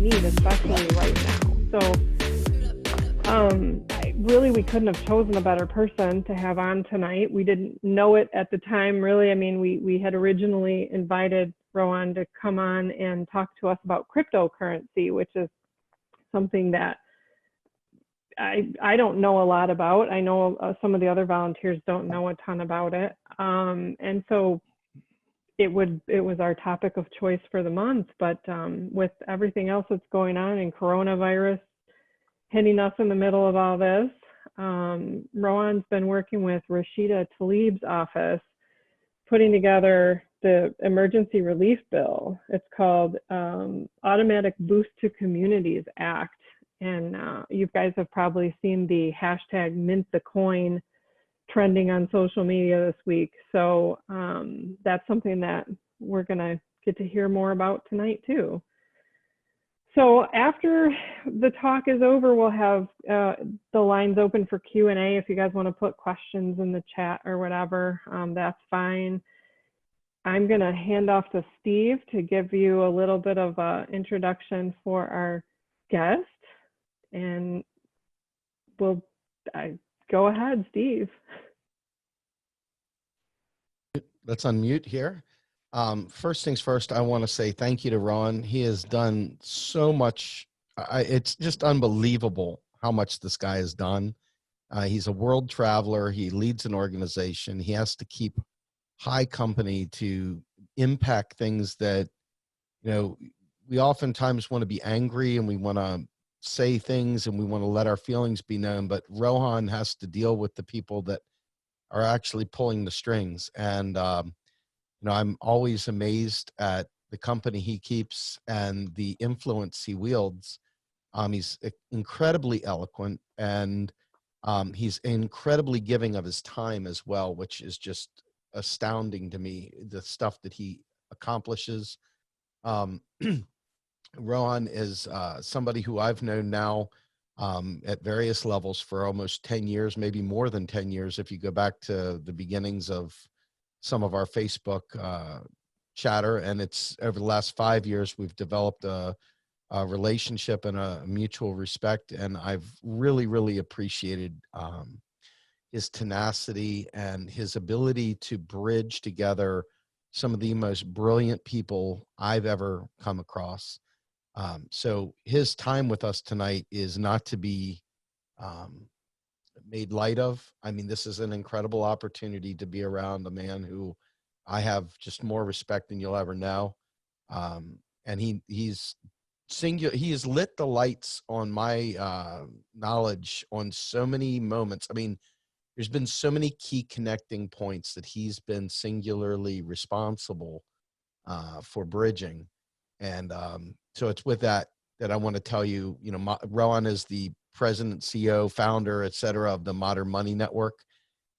need, especially right now. So we couldn't have chosen a better person to have on tonight. We didn't know it at the time, really. I mean, we had originally invited Rohan to come on and talk to us about cryptocurrency, which is something that I don't know a lot about. I know some of the other volunteers don't know a ton about it. And so it was our topic of choice for the month, but with everything else that's going on and coronavirus hitting us in the middle of all this, Rohan's been working with Rashida Tlaib's office, putting together the emergency relief bill. It's called Automatic Boost to Communities Act. And you guys have probably seen the hashtag Mint the Coin trending on social media this week. So that's something that we're gonna get to hear more about tonight too. So after the talk is over, we'll have the lines open for Q&A. If you guys want to put questions in the chat or whatever, that's fine. I'm going to hand off to Steve to give you a little bit of an introduction for our guest. And we'll go ahead, Steve. Let's unmute here. First things first, I want to say thank you to Ron. He has done so much. It's just unbelievable how much this guy has done. He's a world traveler. He leads an organization. He has to keep high company to impact things that, you know, we oftentimes want to be angry and we want to say things and we want to let our feelings be known, but Rohan has to deal with the people that are actually pulling the strings. And, you know, I'm always amazed at the company he keeps and the influence he wields. He's incredibly eloquent, and he's incredibly giving of his time as well, which is just astounding to me, the stuff that he accomplishes. Rohan is somebody who I've known now at various levels for almost 10 years, maybe more than 10 years, if you go back to the beginnings of some of our Facebook chatter. And it's over the last 5 years, we've developed a relationship and a mutual respect. And I've really, really appreciated his tenacity and his ability to bridge together some of the most brilliant people I've ever come across. So his time with us tonight is not to be made light of. I mean, this is an incredible opportunity to be around a man who I have just more respect than you'll ever know. And he's singular. He has lit the lights on my knowledge on so many moments. I mean, there's been so many key connecting points that he's been singularly responsible for bridging. And so it's with that I want to tell you, you know, Rohan is the president, CEO, founder, et cetera, of the Modern Money Network.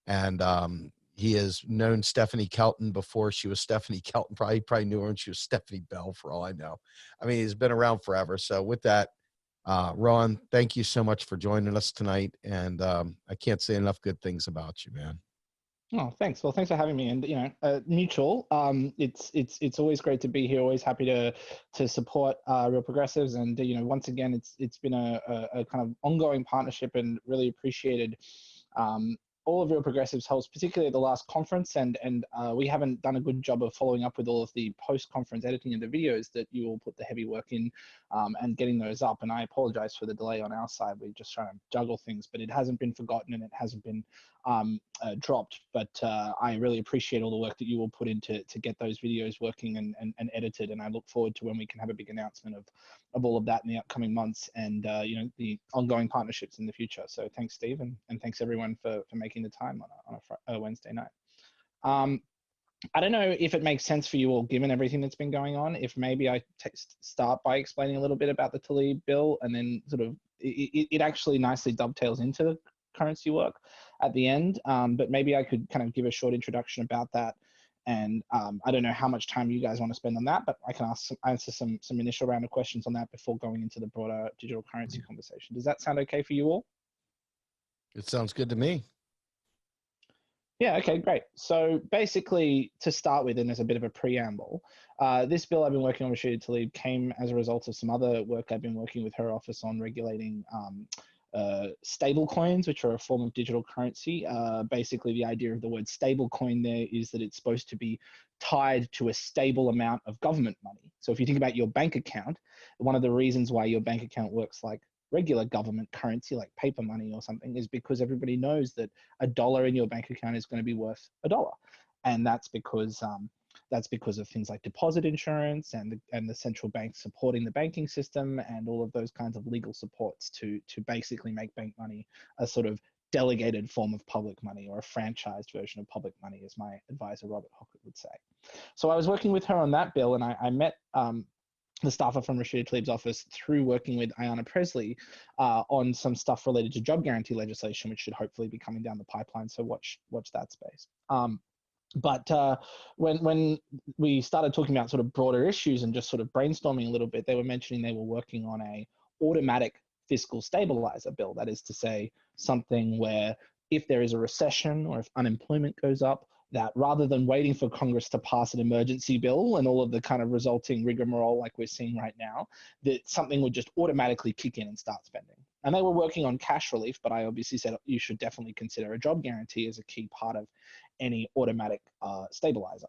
And he has known Stephanie Kelton before she was Stephanie Kelton. Probably knew her when she was Stephanie Bell, for all I know. I mean, he's been around forever. So with that, Rohan, thank you so much for joining us tonight. And I can't say enough good things about you, man. Oh, thanks. Well, thanks for having me. And, you know, mutual. It's always great to be here. Always happy to support Real Progressives. And, you know, once again, it's been a kind of ongoing partnership, and really appreciated all of Real Progressives holds, particularly at the last conference. And we haven't done a good job of following up with all of the post-conference editing of the videos that you all put the heavy work in and getting those up. And I apologize for the delay on our side. We're just trying to juggle things, but it hasn't been forgotten and it hasn't been dropped. But I really appreciate all the work that you all put in to get those videos working and edited. And I look forward to when we can have a big announcement of all of that in the upcoming months, and you know, the ongoing partnerships in the future. So thanks, Steve, and thanks everyone for making the time on a Wednesday night. I don't know if it makes sense for you all, given everything that's been going on, if maybe I start by explaining a little bit about the Tlaib bill, and then sort of it actually nicely dovetails into the currency work at the end. But maybe I could kind of give a short introduction about that. And I don't know how much time you guys want to spend on that, but I can answer some initial round of questions on that before going into the broader digital currency conversation. Does that sound okay for you all? It sounds good to me. Yeah, okay, great. So basically, to start with, and as a bit of a preamble, this bill I've been working on with Rashida Tlaib came as a result of some other work I've been working with her office on regulating stable coins, which are a form of digital currency. Basically, the idea of the word stable coin there is that it's supposed to be tied to a stable amount of government money. So if you think about your bank account, one of the reasons why your bank account works like regular government currency, like paper money or something, is because everybody knows that $1 in your bank account is going to be worth $1, and that's because of things like deposit insurance and the central bank supporting the banking system and all of those kinds of legal supports to basically make bank money a sort of delegated form of public money, or a franchised version of public money, as my advisor Robert Hockett would say. So I was working with her on that bill, and I met the staffer from Rashida Tlaib's office through working with Ayanna Presley on some stuff related to job guarantee legislation, which should hopefully be coming down the pipeline. So watch that space. But when we started talking about sort of broader issues and just sort of brainstorming a little bit, they were mentioning they were working on a automatic fiscal stabilizer bill. That is to say, something where if there is a recession or if unemployment goes up, that rather than waiting for Congress to pass an emergency bill and all of the kind of resulting rigmarole like we're seeing right now, that something would just automatically kick in and start spending. And they were working on cash relief, but I obviously said you should definitely consider a job guarantee as a key part of any automatic stabilizer.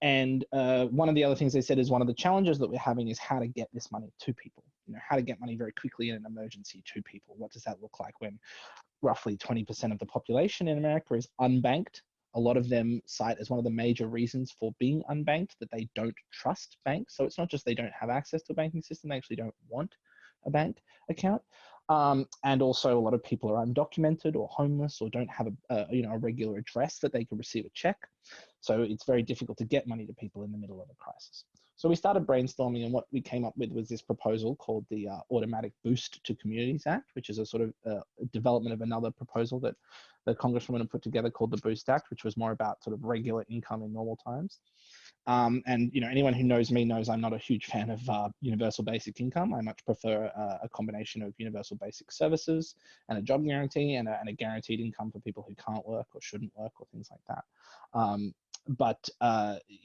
And one of the other things they said is one of the challenges that we're having is how to get this money to people. How to get money very quickly in an emergency to people. What does that look like when roughly 20% of the population in America is unbanked? A lot of them cite as one of the major reasons for being unbanked that they don't trust banks. So it's not just they don't have access to a banking system, they actually don't want a bank account. And also a lot of people are undocumented or homeless or don't have a regular address that they can receive a check. So it's very difficult to get money to people in the middle of a crisis. So we started brainstorming, and what we came up with was this proposal called the Automatic Boost to Communities Act, which is a sort of development of another proposal that the Congresswoman had put together called the Boost Act, which was more about sort of regular income in normal times. And anyone who knows me knows I'm not a huge fan of universal basic income. I much prefer a combination of universal basic services and a job guarantee and a guaranteed income for people who can't work or shouldn't work or things like that. But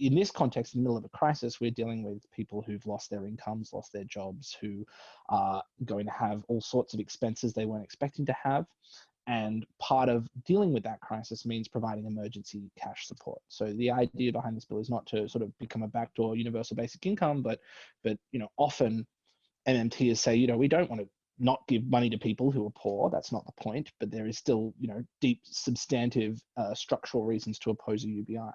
in this context, in the middle of a crisis, we're dealing with people who've lost their incomes, lost their jobs, who are going to have all sorts of expenses they weren't expecting to have. And part of dealing with that crisis means providing emergency cash support. So the idea behind this bill is not to sort of become a backdoor universal basic income, but often MMTs say, we don't want to not give money to people who are poor. That's not the point, but there is still, deep, substantive structural reasons to oppose a UBI.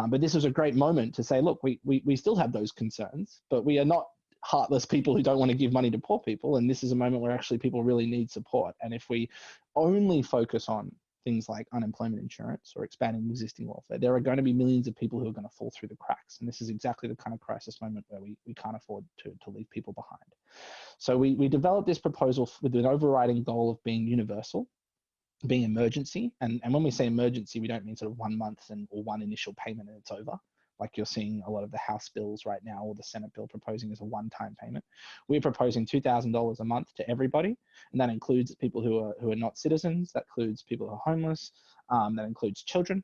But this was a great moment to say, look, we still have those concerns, but we are not heartless people who don't want to give money to poor people. And this is a moment where actually people really need support. And if we only focus on things like unemployment insurance or expanding existing welfare, there are going to be millions of people who are going to fall through the cracks. And this is exactly the kind of crisis moment where we can't afford to leave people behind. So we developed this proposal with an overriding goal of being universal, being emergency. And when we say emergency, we don't mean sort of 1 month or one initial payment and it's over, like you're seeing a lot of the House bills right now, or the Senate bill proposing as a one-time payment. We're proposing $2,000 a month to everybody, and that includes people who are not citizens, that includes people who are homeless, that includes children.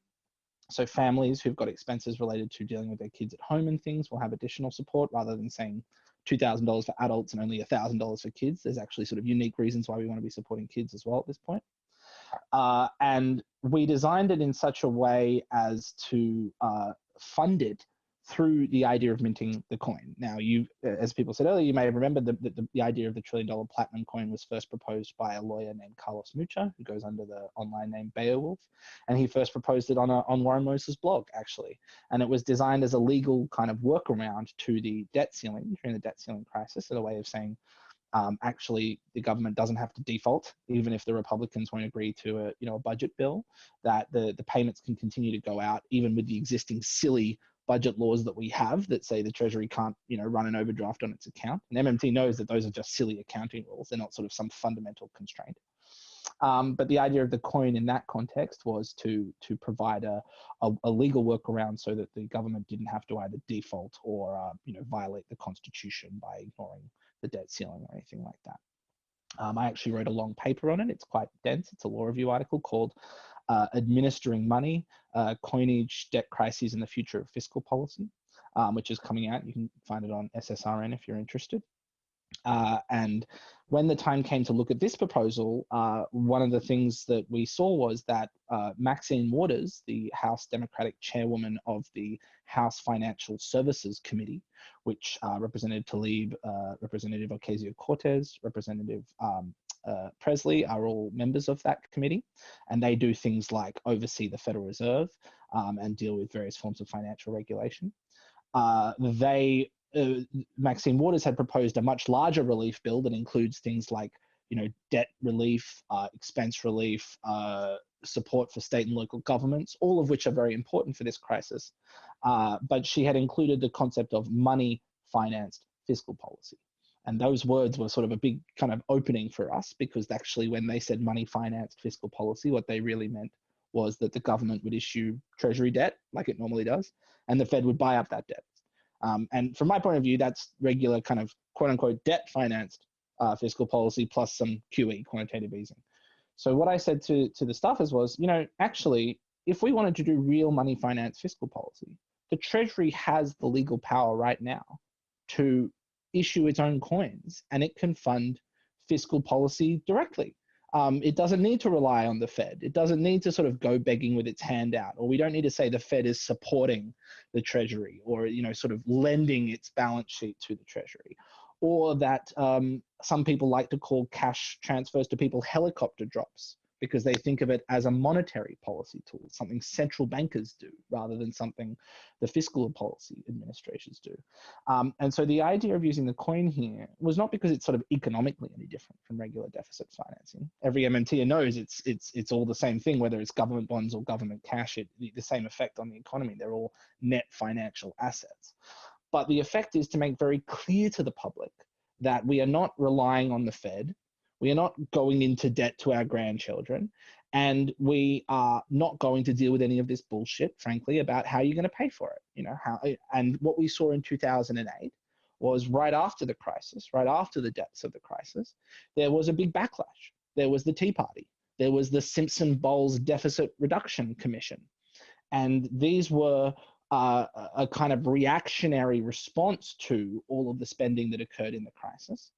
So families who've got expenses related to dealing with their kids at home and things will have additional support, rather than saying $2,000 for adults and only $1,000 for kids. There's actually sort of unique reasons why we want to be supporting kids as well at this point. And we designed it in such a way as to fund it through the idea of minting the coin. Now, as people said earlier, you may have remembered the idea of the $1 trillion platinum coin was first proposed by a lawyer named Carlos Mucha, who goes under the online name Beowulf, and he first proposed it on Warren Moses' blog, actually. And it was designed as a legal kind of workaround to the debt ceiling during the debt ceiling crisis, as a way of saying, actually, the government doesn't have to default, even if the Republicans won't agree to a budget bill, that the payments can continue to go out, even with the existing silly budget laws that we have that say the Treasury can't, run an overdraft on its account. And MMT knows that those are just silly accounting rules. They're not sort of some fundamental constraint. But the idea of the coin in that context was to provide a legal workaround so that the government didn't have to either default or violate the Constitution by ignoring the debt ceiling or anything like that. I actually wrote a long paper on it. It's quite dense. It's a law review article called Administering Money, Coinage, Debt Crises, and the Future of Fiscal Policy, which is coming out. You can find it on SSRN if you're interested. And when the time came to look at this proposal, one of the things that we saw was that Maxine Waters, the House Democratic chairwoman of the House Financial Services Committee, which Representative Tlaib, Representative Ocasio-Cortez, Representative Presley are all members of that committee, and they do things like oversee the Federal Reserve and deal with various forms of financial regulation. Maxine Waters had proposed a much larger relief bill that includes things like, debt relief, expense relief, support for state and local governments, all of which are very important for this crisis. But she had included the concept of money-financed fiscal policy. And those words were sort of a big kind of opening for us, because actually when they said money-financed fiscal policy, what they really meant was that the government would issue treasury debt like it normally does, and the Fed would buy up that debt. And from my point of view, that's regular kind of quote unquote debt financed fiscal policy plus some QE, quantitative easing. So what I said to the staffers was, actually, if we wanted to do real money finance fiscal policy, the Treasury has the legal power right now to issue its own coins, and it can fund fiscal policy directly. It doesn't need to rely on the Fed. It doesn't need to sort of go begging with its hand out, or we don't need to say the Fed is supporting the Treasury, or sort of lending its balance sheet to the Treasury, or that some people like to call cash transfers to people helicopter drops, because they think of it as a monetary policy tool, something central bankers do rather than something the fiscal policy administrators do. And so the idea of using the coin here was not because it's sort of economically any different from regular deficit financing. Every MMTer knows it's all the same thing, whether it's government bonds or government cash, the same effect on the economy. They're all net financial assets. But the effect is to make very clear to the public that we are not relying on the Fed. We are not going into debt to our grandchildren, and we are not going to deal with any of this bullshit, frankly, about how you're going to pay for it. And what we saw in 2008 was right after the crisis, right after the depths of the crisis, there was a big backlash. There was the Tea Party. There was the Simpson-Bowles Deficit Reduction Commission. And these were a kind of reactionary response to all of the spending that occurred in the crisis.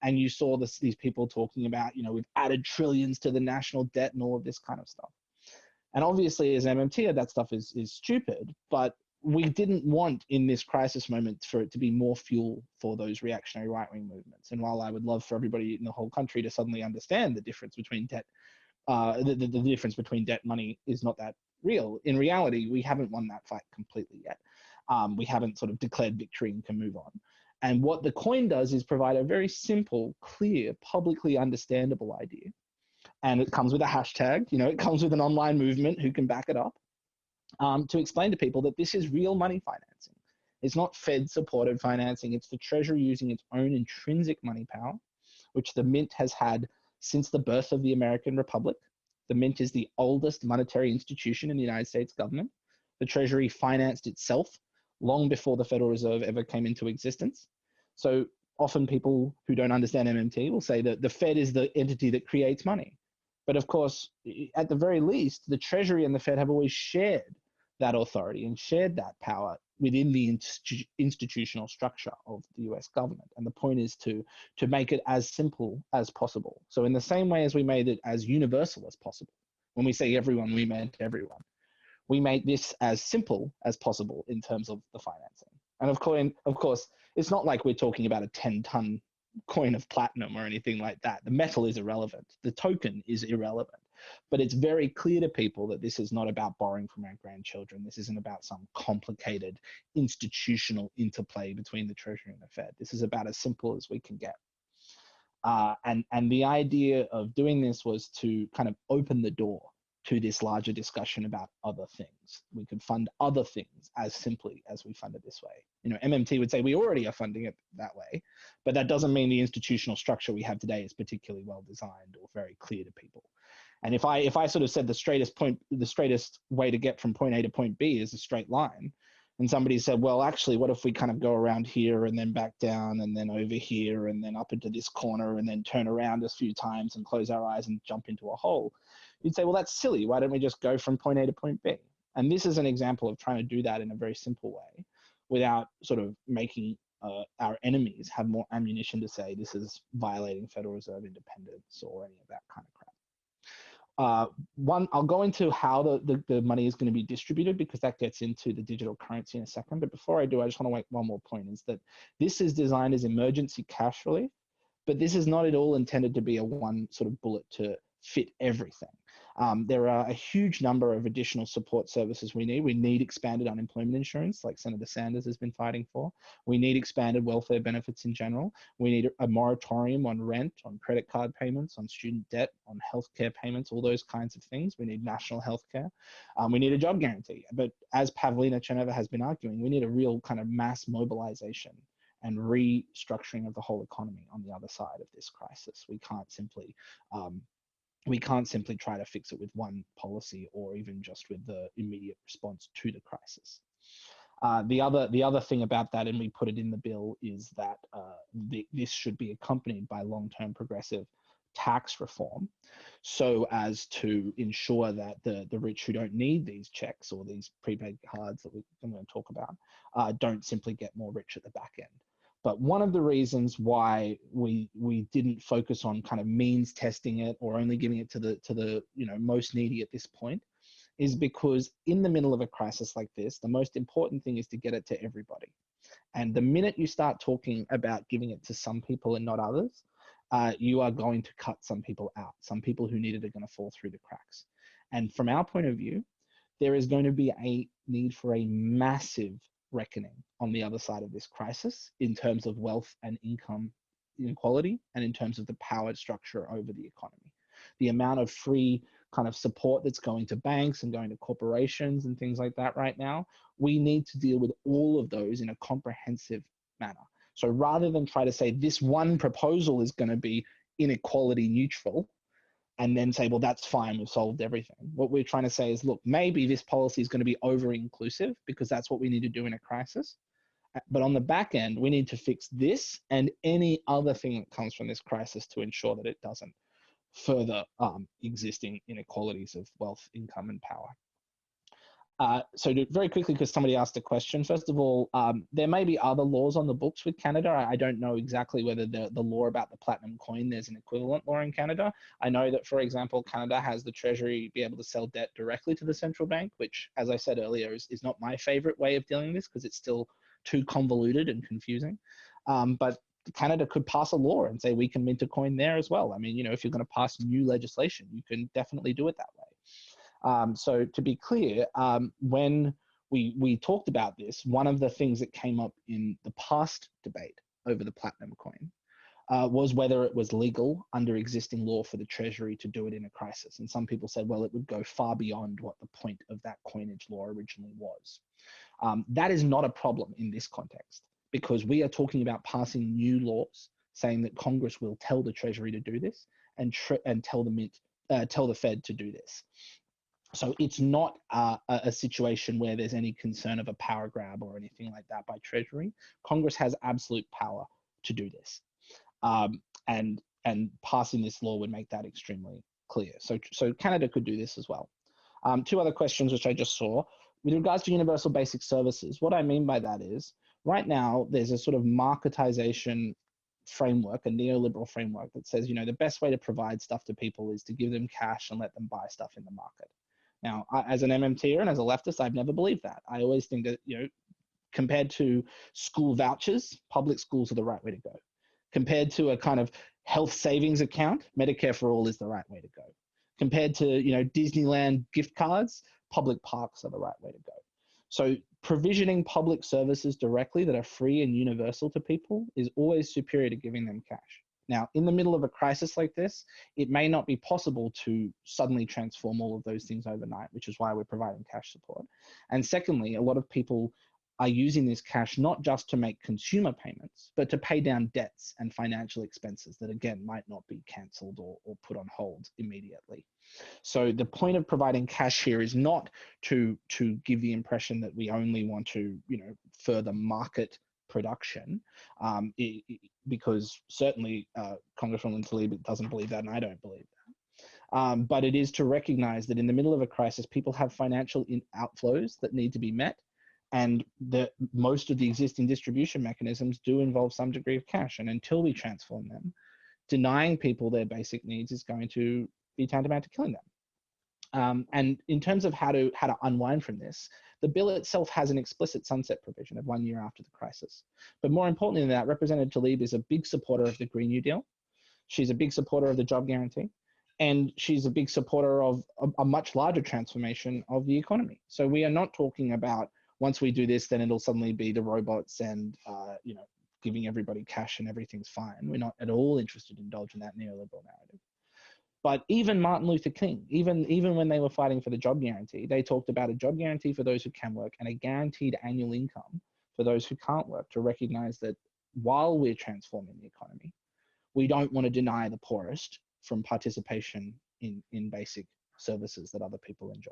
And you saw these people talking about, we've added trillions to the national debt and all of this kind of stuff. And obviously, as MMT, that stuff is stupid, but we didn't want in this crisis moment for it to be more fuel for those reactionary right-wing movements. And while I would love for everybody in the whole country to suddenly understand the difference between debt, the difference between debt money is not that real. In reality, we haven't won that fight completely yet. We haven't sort of declared victory and can move on. And what the coin does is provide a very simple, clear, publicly understandable idea. And it comes with a hashtag, it comes with an online movement who can back it up, to explain to people that this is real money financing. It's not Fed-supported financing. It's the Treasury using its own intrinsic money power, which the Mint has had since the birth of the American Republic. The Mint is the oldest monetary institution in the United States government. The Treasury financed itself long before the Federal Reserve ever came into existence. So often people who don't understand MMT will say that the Fed is the entity that creates money. But of course, at the very least, the Treasury and the Fed have always shared that authority and shared that power within the institutional structure of the US government. And the point is to make it as simple as possible. So in the same way as we made it as universal as possible, when we say everyone, we meant everyone. We made this as simple as possible in terms of the financing. And of course, it's not like we're talking about a 10-ton coin of platinum or anything like that. The metal is irrelevant. The token is irrelevant. But it's very clear to people that this is not about borrowing from our grandchildren. This isn't about some complicated institutional interplay between the Treasury and the Fed. This is about as simple as we can get. And the idea of doing this was to kind of open the door to this larger discussion about other things. We could fund other things as simply as we fund it this way. MMT would say we already are funding it that way, but that doesn't mean the institutional structure we have today is particularly well designed or very clear to people. And if I sort of said the straightest way to get from point A to point B is a straight line, And somebody said, well, actually, what if we kind of go around here and then back down and then over here and then up into this corner and then turn around a few times and close our eyes and jump into a hole? You'd say, well, that's silly. Why don't we just go from point A to point B? And this is an example of trying to do that in a very simple way without sort of making our enemies have more ammunition to say this is violating Federal Reserve independence or any of that kind of crap. I'll go into how the money is going to be distributed because that gets into the digital currency in a second. But before I do, I just want to make one more point, is that this is designed as emergency cash relief, but this is not at all intended to be a one sort of bullet to fit everything. There are a huge number of additional support services we need. We need expanded unemployment insurance, like Senator Sanders has been fighting for. We need expanded welfare benefits in general. We need a moratorium on rent, on credit card payments, on student debt, on healthcare payments, all those kinds of things. We need national healthcare. We need a job guarantee. But as Pavlina Cheneva has been arguing, we need a real kind of mass mobilization and restructuring of the whole economy on the other side of this crisis. We can't simply try to fix it with one policy or even just with the immediate response to the crisis. The other thing about that, and we put it in the bill, is that this should be accompanied by long-term progressive tax reform, so as to ensure that the rich who don't need these checks or these prepaid cards that I'm going to talk about don't simply get more rich at the back end. But one of the reasons why we didn't focus on kind of means testing it or only giving it to the most needy at this point is because in the middle of a crisis like this, the most important thing is to get it to everybody. And the minute you start talking about giving it to some people and not others, you are going to cut some people out. Some people who need it are going to fall through the cracks. And from our point of view, there is going to be a need for a massive reckoning on the other side of this crisis in terms of wealth and income inequality and in terms of the power structure over the economy. The amount of free kind of support that's going to banks and going to corporations and things like that right now, we need to deal with all of those in a comprehensive manner. So rather than try to say this one proposal is going to be inequality neutral, and then say, well, that's fine, we've solved everything. What we're trying to say is, look, maybe this policy is going to be over-inclusive because that's what we need to do in a crisis. But on the back end, we need to fix this and any other thing that comes from this crisis to ensure that it doesn't further existing inequalities of wealth, income, and power. So very quickly, because somebody asked a question, first of all, there may be other laws on the books with Canada. I don't know exactly whether the law about the platinum coin, there's an equivalent law in Canada. I know that, for example, Canada has the Treasury be able to sell debt directly to the central bank, which, as I said earlier, is not my favorite way of dealing with this because it's still too convoluted and confusing. But Canada could pass a law and say we can mint a coin there as well. I mean, if you're going to pass new legislation, you can definitely do it that way. So to be clear, when we talked about this, one of the things that came up in the past debate over the platinum coin was whether it was legal under existing law for the Treasury to do it in a crisis. And some people said, well, it would go far beyond what the point of that coinage law originally was. That is not a problem in this context because we are talking about passing new laws saying that Congress will tell the Treasury to do this and tell the Fed to do this. So it's not a situation where there's any concern of a power grab or anything like that by Treasury. Congress has absolute power to do this. And passing this law would make that extremely clear. So Canada could do this as well. Two other questions which I just saw. With regards to universal basic services, what I mean by that is right now there's a sort of marketization framework, a neoliberal framework that says, the best way to provide stuff to people is to give them cash and let them buy stuff in the market. Now, as an MMTer and as a leftist, I've never believed that. I always think that, compared to school vouchers, public schools are the right way to go. Compared to a kind of health savings account, Medicare for all is the right way to go. Compared to, Disneyland gift cards, public parks are the right way to go. So provisioning public services directly that are free and universal to people is always superior to giving them cash. Now, in the middle of a crisis like this, it may not be possible to suddenly transform all of those things overnight, which is why we're providing cash support. And secondly, a lot of people are using this cash not just to make consumer payments, but to pay down debts and financial expenses that, again, might not be cancelled or put on hold immediately. So the point of providing cash here is not to give the impression that we only want to, further market production, because certainly Congresswoman Tlaib doesn't believe that, and I don't believe that. But it is to recognize that in the middle of a crisis, people have financial outflows that need to be met, and most of the existing distribution mechanisms do involve some degree of cash. And until we transform them, denying people their basic needs is going to be tantamount to killing them. And in terms of how to unwind from this, the bill itself has an explicit sunset provision of 1 year after the crisis. But more importantly than that, Representative Tlaib is a big supporter of the Green New Deal. She's a big supporter of the job guarantee. And she's a big supporter of a much larger transformation of the economy. So we are not talking about, once we do this, then it'll suddenly be the robots and, giving everybody cash and everything's fine. We're not at all interested in indulging that neoliberal narrative. But even Martin Luther King, even when they were fighting for the job guarantee, they talked about a job guarantee for those who can work and a guaranteed annual income for those who can't work, to recognize that while we're transforming the economy, we don't want to deny the poorest from participation in basic services that other people enjoy.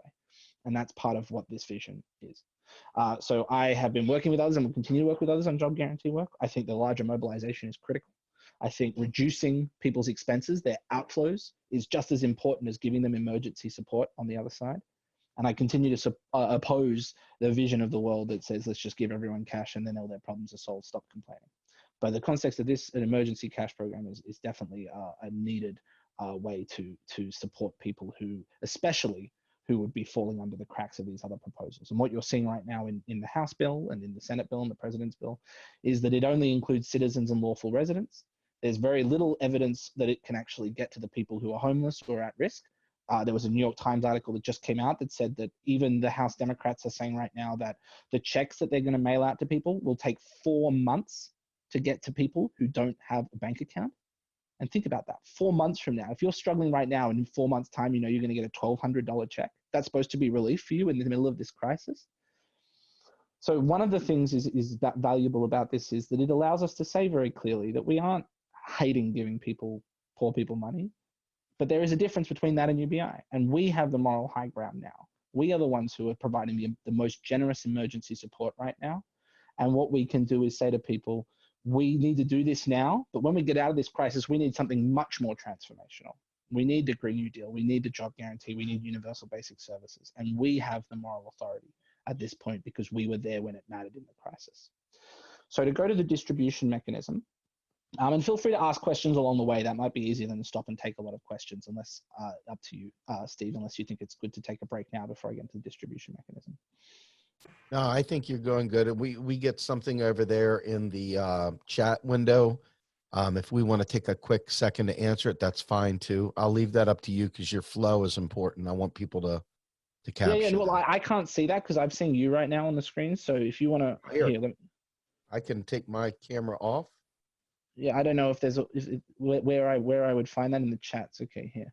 And that's part of what this vision is. So I have been working with others and will continue to work with others on job guarantee work. I think the larger mobilization is critical. I think reducing people's expenses, their outflows, is just as important as giving them emergency support on the other side. And I continue to oppose the vision of the world that says, let's just give everyone cash and then all their problems are solved, stop complaining. But the context of this, an emergency cash program is definitely a needed way to support people especially who would be falling under the cracks of these other proposals. And what you're seeing right now in the House bill and in the Senate bill and the President's bill is that it only includes citizens and lawful residents. There's very little evidence that it can actually get to the people who are homeless or at risk. There was a New York Times article that just came out that said that even the House Democrats are saying right now that the checks that they're going to mail out to people will take 4 months to get to people who don't have a bank account. And think about that, 4 months from now, if you're struggling right now and in 4 months' time, you're going to get a $1,200 check, that's supposed to be relief for you in the middle of this crisis. So one of the things is that valuable about this is that it allows us to say very clearly that we aren't hating giving poor people money, but there is a difference between that and UBI. And we have the moral high ground now. We are the ones who are providing the most generous emergency support right now. And what we can do is say to people, we need to do this now, but when we get out of this crisis, we need something much more transformational. We need the Green New Deal. We need the job guarantee. We need universal basic services. And we have the moral authority at this point because we were there when it mattered in the crisis. So to go to the distribution mechanism, and feel free to ask questions along the way. That might be easier than to stop and take a lot of questions, unless up to you, Steve, unless you think it's good to take a break now before I get into the distribution mechanism. No, I think you're going good. We get something over there in the chat window. If we want to take a quick second to answer it, that's fine too. I'll leave that up to you because your flow is important. I want people to capture. Yeah. Well, I can't see that because I'm seeing you right now on the screen. So if you want to, I can take my camera off. Yeah, I don't know if there's where I would find that in the chats. Okay, here.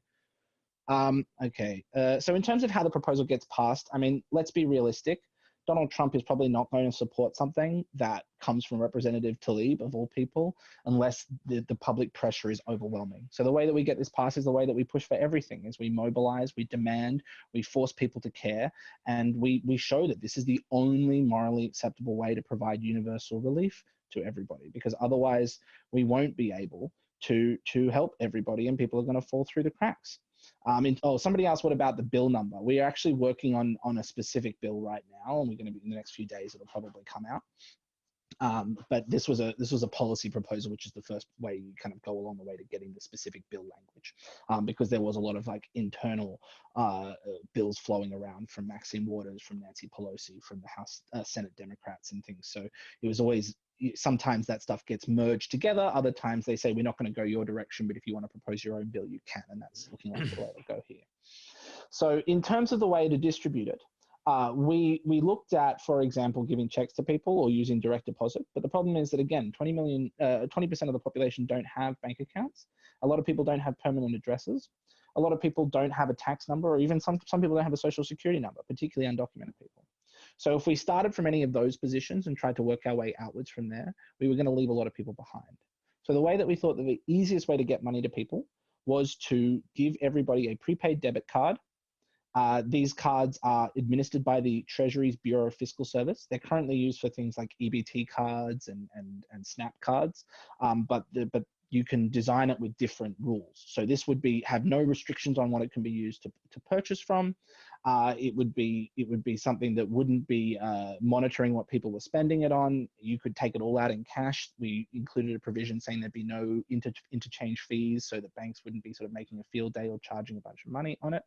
Okay. So in terms of how the proposal gets passed, I mean, let's be realistic. Donald Trump is probably not going to support something that comes from Representative Tlaib, of all people, unless the public pressure is overwhelming. So the way that we get this passed is the way that we push for everything, is we mobilize, we demand, we force people to care, and we show that this is the only morally acceptable way to provide universal relief to everybody, because otherwise we won't be able to help everybody and people are going to fall through the cracks. Somebody asked what about the bill number. We are actually working on a specific bill right now, and we're going to be in the next few days. It'll probably come out. But this was a policy proposal, which is the first way you kind of go along the way to getting the specific bill language, because there was a lot of like internal bills flowing around from Maxine Waters, from Nancy Pelosi, from the House Senate Democrats and things. So it was always, sometimes that stuff gets merged together. Other times they say, we're not going to go your direction, but if you want to propose your own bill, you can. And that's looking like the way to go here. So in terms of the way to distribute it, we looked at, for example, giving checks to people or using direct deposit. But the problem is that, again, 20% of the population don't have bank accounts. A lot of people don't have permanent addresses. A lot of people don't have a tax number, or even some people don't have a social security number, particularly undocumented people. So if we started from any of those positions and tried to work our way outwards from there, we were going to leave a lot of people behind. So the way that we thought that the easiest way to get money to people was to give everybody a prepaid debit card. These cards are administered by the Treasury's Bureau of Fiscal Service. They're currently used for things like EBT cards and SNAP cards, but you can design it with different rules. So this would have no restrictions on what it can be used to purchase from. It would be something that wouldn't be monitoring what people were spending it on. You could take it all out in cash. We included a provision saying there'd be no interchange fees, so that banks wouldn't be sort of making a field day or charging a bunch of money on it.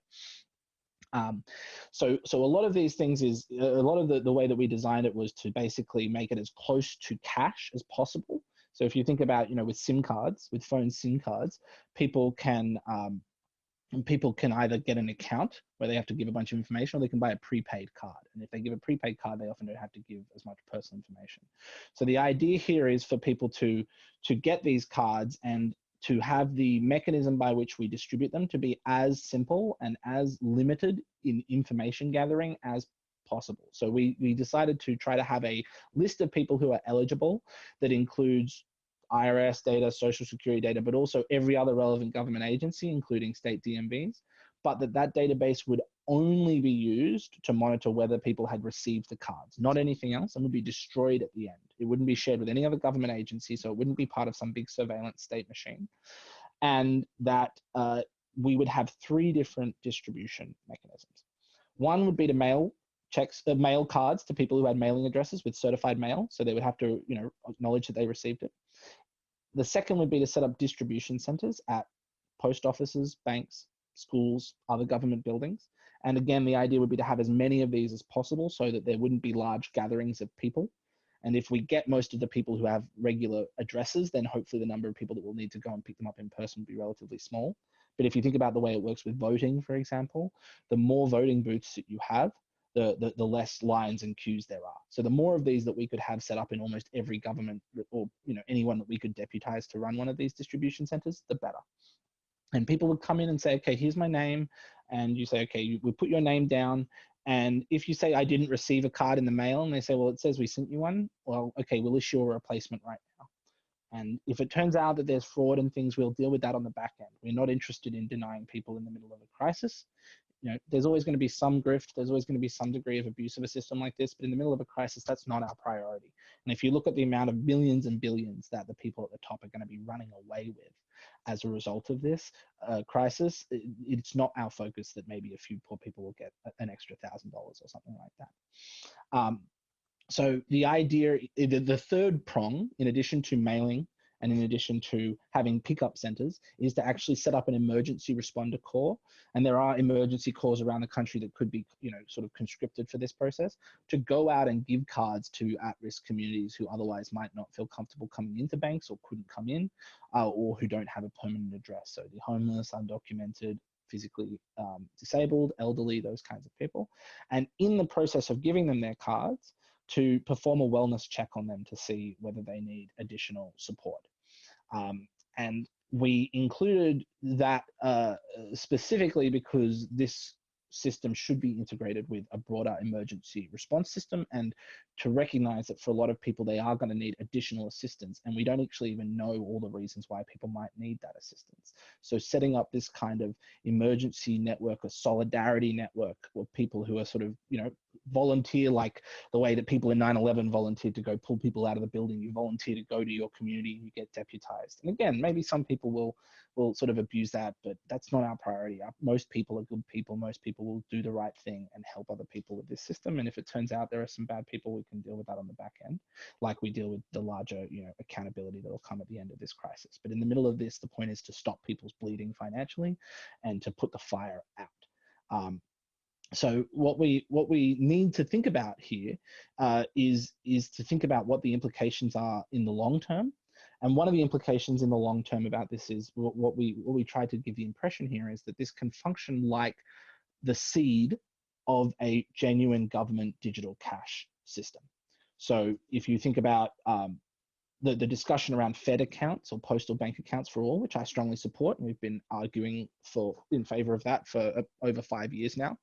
So a lot of these things is a lot of the way that we designed it was to basically make it as close to cash as possible. So if you think about, with SIM cards, with phone SIM cards, people can either get an account where they have to give a bunch of information, or they can buy a prepaid card. And if they give a prepaid card, they often don't have to give as much personal information. So the idea here is for people to get these cards and to have the mechanism by which we distribute them to be as simple and as limited in information gathering as possible. So we decided to try to have a list of people who are eligible that includes IRS data, Social Security data, but also every other relevant government agency, including state DMVs, but that database would only be used to monitor whether people had received the cards, not anything else, and would be destroyed at the end. It wouldn't be shared with any other government agency, so it wouldn't be part of some big surveillance state machine. And that we would have 3 different distribution mechanisms. One would be to mail cards to people who had mailing addresses with certified mail, so they would have to acknowledge that they received it. The second would be to set up distribution centers at post offices, banks, schools, other government buildings. And again, the idea would be to have as many of these as possible so that there wouldn't be large gatherings of people. And if we get most of the people who have regular addresses, then hopefully the number of people that will need to go and pick them up in person will be relatively small. But if you think about the way it works with voting, for example, the more voting booths that you have, the less lines and queues there are. So the more of these that we could have set up in almost every government, or anyone that we could deputize to run one of these distribution centers, the better. And people would come in and say, okay, here's my name. And you say, okay, we put your name down. And if you say, I didn't receive a card in the mail, and they say, well, it says we sent you one. Well, okay, we'll issue a replacement right now. And if it turns out that there's fraud and things, we'll deal with that on the back end. We're not interested in denying people in the middle of a crisis. There's always going to be some grift. There's always going to be some degree of abuse of a system like this. But in the middle of a crisis, that's not our priority. And if you look at the amount of millions and billions that the people at the top are going to be running away with as a result of this crisis, it's not our focus that maybe a few poor people will get an extra $1,000 or something like that. So the idea, the third prong, in addition to mailing and in addition to having pickup centers, is to actually set up an emergency responder corps. And there are emergency corps around the country that could be, sort of conscripted for this process, to go out and give cards to at-risk communities who otherwise might not feel comfortable coming into banks or couldn't come in, or who don't have a permanent address. So the homeless, undocumented, physically disabled, elderly, those kinds of people. And in the process of giving them their cards, to perform a wellness check on them to see whether they need additional support. And we included that specifically because this system should be integrated with a broader emergency response system, and to recognize that for a lot of people, they are going to need additional assistance, and we don't actually even know all the reasons why people might need that assistance. So setting up this kind of emergency network, a solidarity network of people who are sort of, volunteer, like the way that people in 9/11 volunteered to go pull people out of the building. You volunteer to go to your community, you get deputized. And again, maybe some people will sort of abuse that, but that's not our priority. Most people are good people. Most people will do the right thing and help other people with this system. And if it turns out there are some bad people, we can deal with that on the back end, like we deal with the larger, accountability that will come at the end of this crisis. But in the middle of this, the point is to stop people's bleeding financially and to put the fire out. So what we need to think about here is to think about what the implications are in the long term. And one of the implications in the long term about this is what we try to give the impression here is that this can function like the seed of a genuine government digital cash system. So if you think about the discussion around Fed accounts or postal bank accounts for all, which I strongly support, and we've been arguing in favor of that for over 5 years now.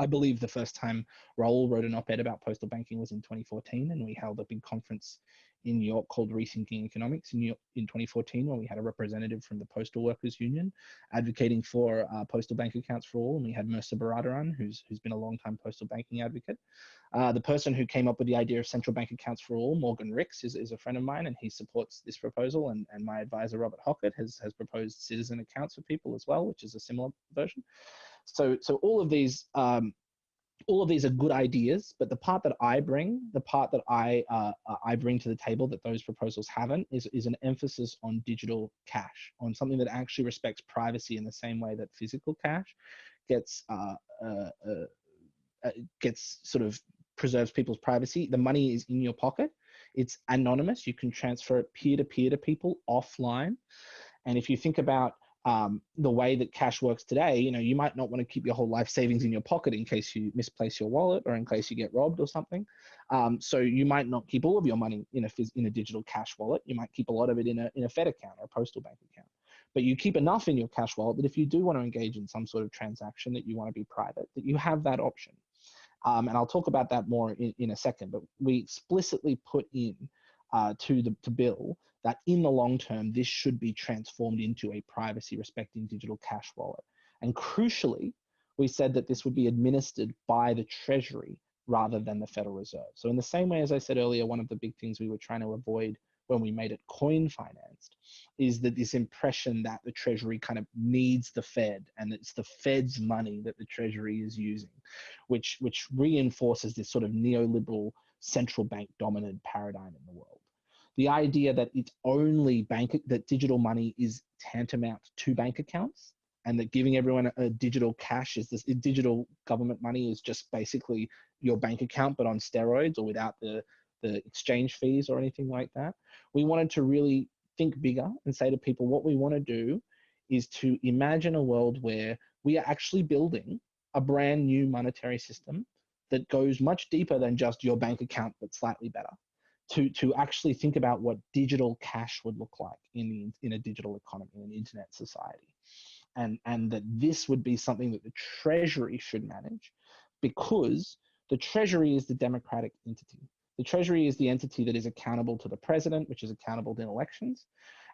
I believe the first time Raoul wrote an op-ed about postal banking was in 2014, and we held a big conference in New York called Rethinking Economics in New York in 2014, when we had a representative from the Postal Workers Union advocating for postal bank accounts for all, and we had Mercer Baradaran, who's been a long-time postal banking advocate. The person who came up with the idea of central bank accounts for all, Morgan Ricks, is a friend of mine, and he supports this proposal. And my advisor, Robert Hockett, has proposed citizen accounts for people as well, which is a similar version. So all of these are good ideas, but the part that I bring, I bring to the table that those proposals haven't, is an emphasis on digital cash, on something that actually respects privacy in the same way that physical cash gets sort of preserves people's privacy. The money is in your pocket. It's anonymous. You can transfer it peer-to-peer to people offline. And if you think about the way that cash works today, you might not want to keep your whole life savings in your pocket in case you misplace your wallet or in case you get robbed or something. So you might not keep all of your money in a digital cash wallet. You might keep a lot of it in a Fed account or a postal bank account. But you keep enough in your cash wallet that if you do want to engage in some sort of transaction that you want to be private, that you have that option. And I'll talk about that more in a second. But we explicitly put in to the bill that in the long term, this should be transformed into a privacy-respecting digital cash wallet. And crucially, we said that this would be administered by the Treasury rather than the Federal Reserve. So in the same way, as I said earlier, one of the big things we were trying to avoid when we made it coin financed is that this impression that the Treasury kind of needs the Fed and it's the Fed's money that the Treasury is using, which reinforces this sort of neoliberal central bank dominant paradigm in the world. The idea that it's only that digital money is tantamount to bank accounts, and that giving everyone a digital cash digital government money is just basically your bank account, but on steroids or without the exchange fees or anything like that. We wanted to really think bigger and say to people, what we want to do is to imagine a world where we are actually building a brand new monetary system that goes much deeper than just your bank account, but slightly better. To actually think about what digital cash would look like in a digital economy, in an internet society. And that this would be something that the Treasury should manage, because the Treasury is the democratic entity. The Treasury is the entity that is accountable to the president, which is accountable in elections.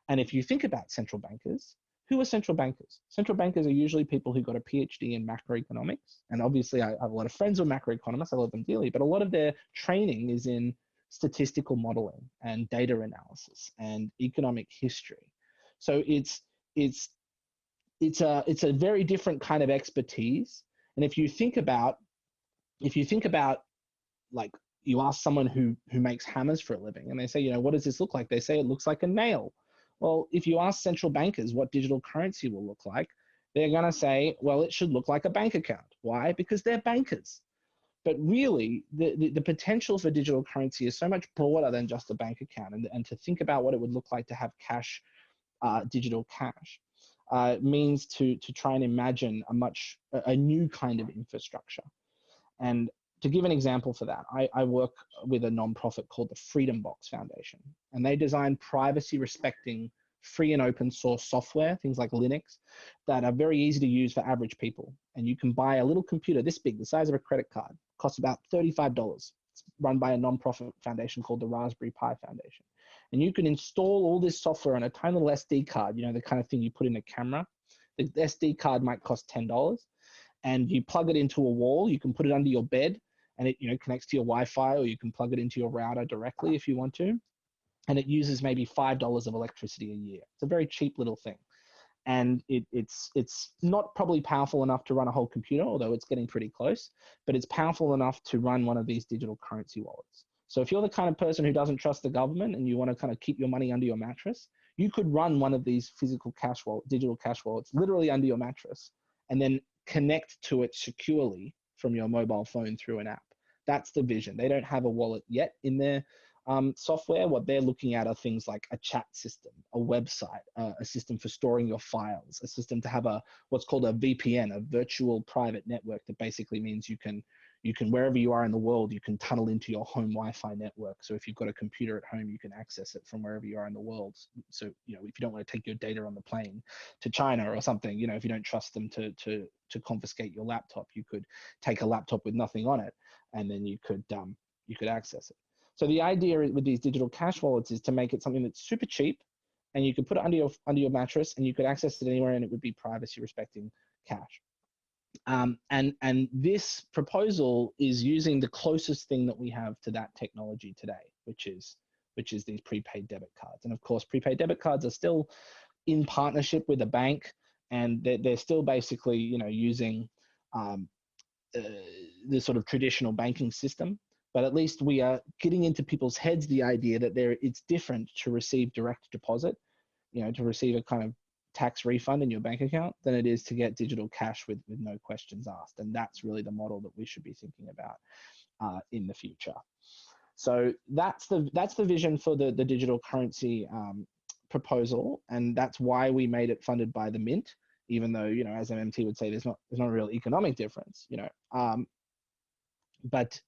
And if you think about central bankers, who are central bankers? Central bankers are usually people who got a PhD in macroeconomics. And obviously I have a lot of friends who are macroeconomists, I love them dearly, but a lot of their training is in statistical modeling and data analysis and economic history. So it's a very different kind of expertise. And if you think about like, you ask someone who makes hammers for a living and they say, what does this look like? They say it looks like a nail. Well, if you ask central bankers what digital currency will look like, they're going to say, well, it should look like a bank account. Why? Because they're bankers. But really, the potential for digital currency is so much broader than just a bank account. And to think about what it would look like to have cash, digital cash, means to try and imagine a new kind of infrastructure. And to give an example for that, I work with a nonprofit called the Freedom Box Foundation, and they design privacy-respecting free and open source software, things like Linux, that are very easy to use for average people. And you can buy a little computer this big, the size of a credit card, costs about $35. It's run by a nonprofit foundation called the Raspberry Pi Foundation. And you can install all this software on a tiny little SD card, the kind of thing you put in a camera. The SD card might cost $10, and you plug it into a wall. You can put it under your bed, and it connects to your Wi-Fi, or you can plug it into your router directly if you want to. And it uses maybe $5 of electricity a year. It's a very cheap little thing. And it's not probably powerful enough to run a whole computer, although it's getting pretty close, but it's powerful enough to run one of these digital currency wallets. So if you're the kind of person who doesn't trust the government and you want to kind of keep your money under your mattress, you could run one of these physical cash wallet, digital cash wallets, literally under your mattress, and then connect to it securely from your mobile phone through an app. That's the vision. They don't have a wallet yet in their software. What they're looking at are things like a chat system, a website, a system for storing your files, a system to have what's called a VPN, a virtual private network, that basically means you can You can, wherever you are in the world, you can tunnel into your home Wi-Fi network. So if you've got a computer at home, you can access it from wherever you are in the world. So, you know, if you don't want to take your data on the plane to China or something, you know, if you don't trust them to confiscate your laptop, you could take a laptop with nothing on it, and then you could access it. So the idea with these digital cash wallets is to make it something that's super cheap, and you could put it under your mattress, and you could access it anywhere, and it would be privacy respecting cash. And this proposal is using the closest thing that we have to that technology today, which is these prepaid debit cards. And of course, prepaid debit cards are still in partnership with a bank, and they're still basically, you know, using the sort of traditional banking system. But at least we are getting into people's heads the idea that it's different to receive direct deposit, you know, to receive a kind of tax refund in your bank account than it is to get digital cash with no questions asked. And that's really the model that we should be thinking about in the future. So that's the vision for the digital currency proposal, and that's why we made it funded by the Mint, even though, you know, as MMT would say, there's not a real economic difference, you know. But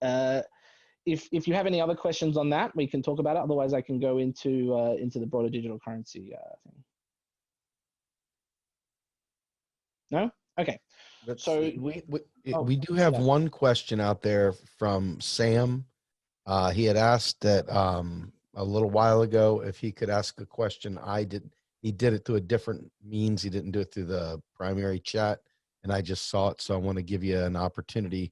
if you have any other questions on that, we can talk about it. Otherwise, I can go into the broader digital currency thing. No? Okay. So we do have one question out there from Sam. He had asked that a little while ago if he could ask a question. He did it through a different means. He didn't do it through the primary chat, and I just saw it. So I want to give you an opportunity.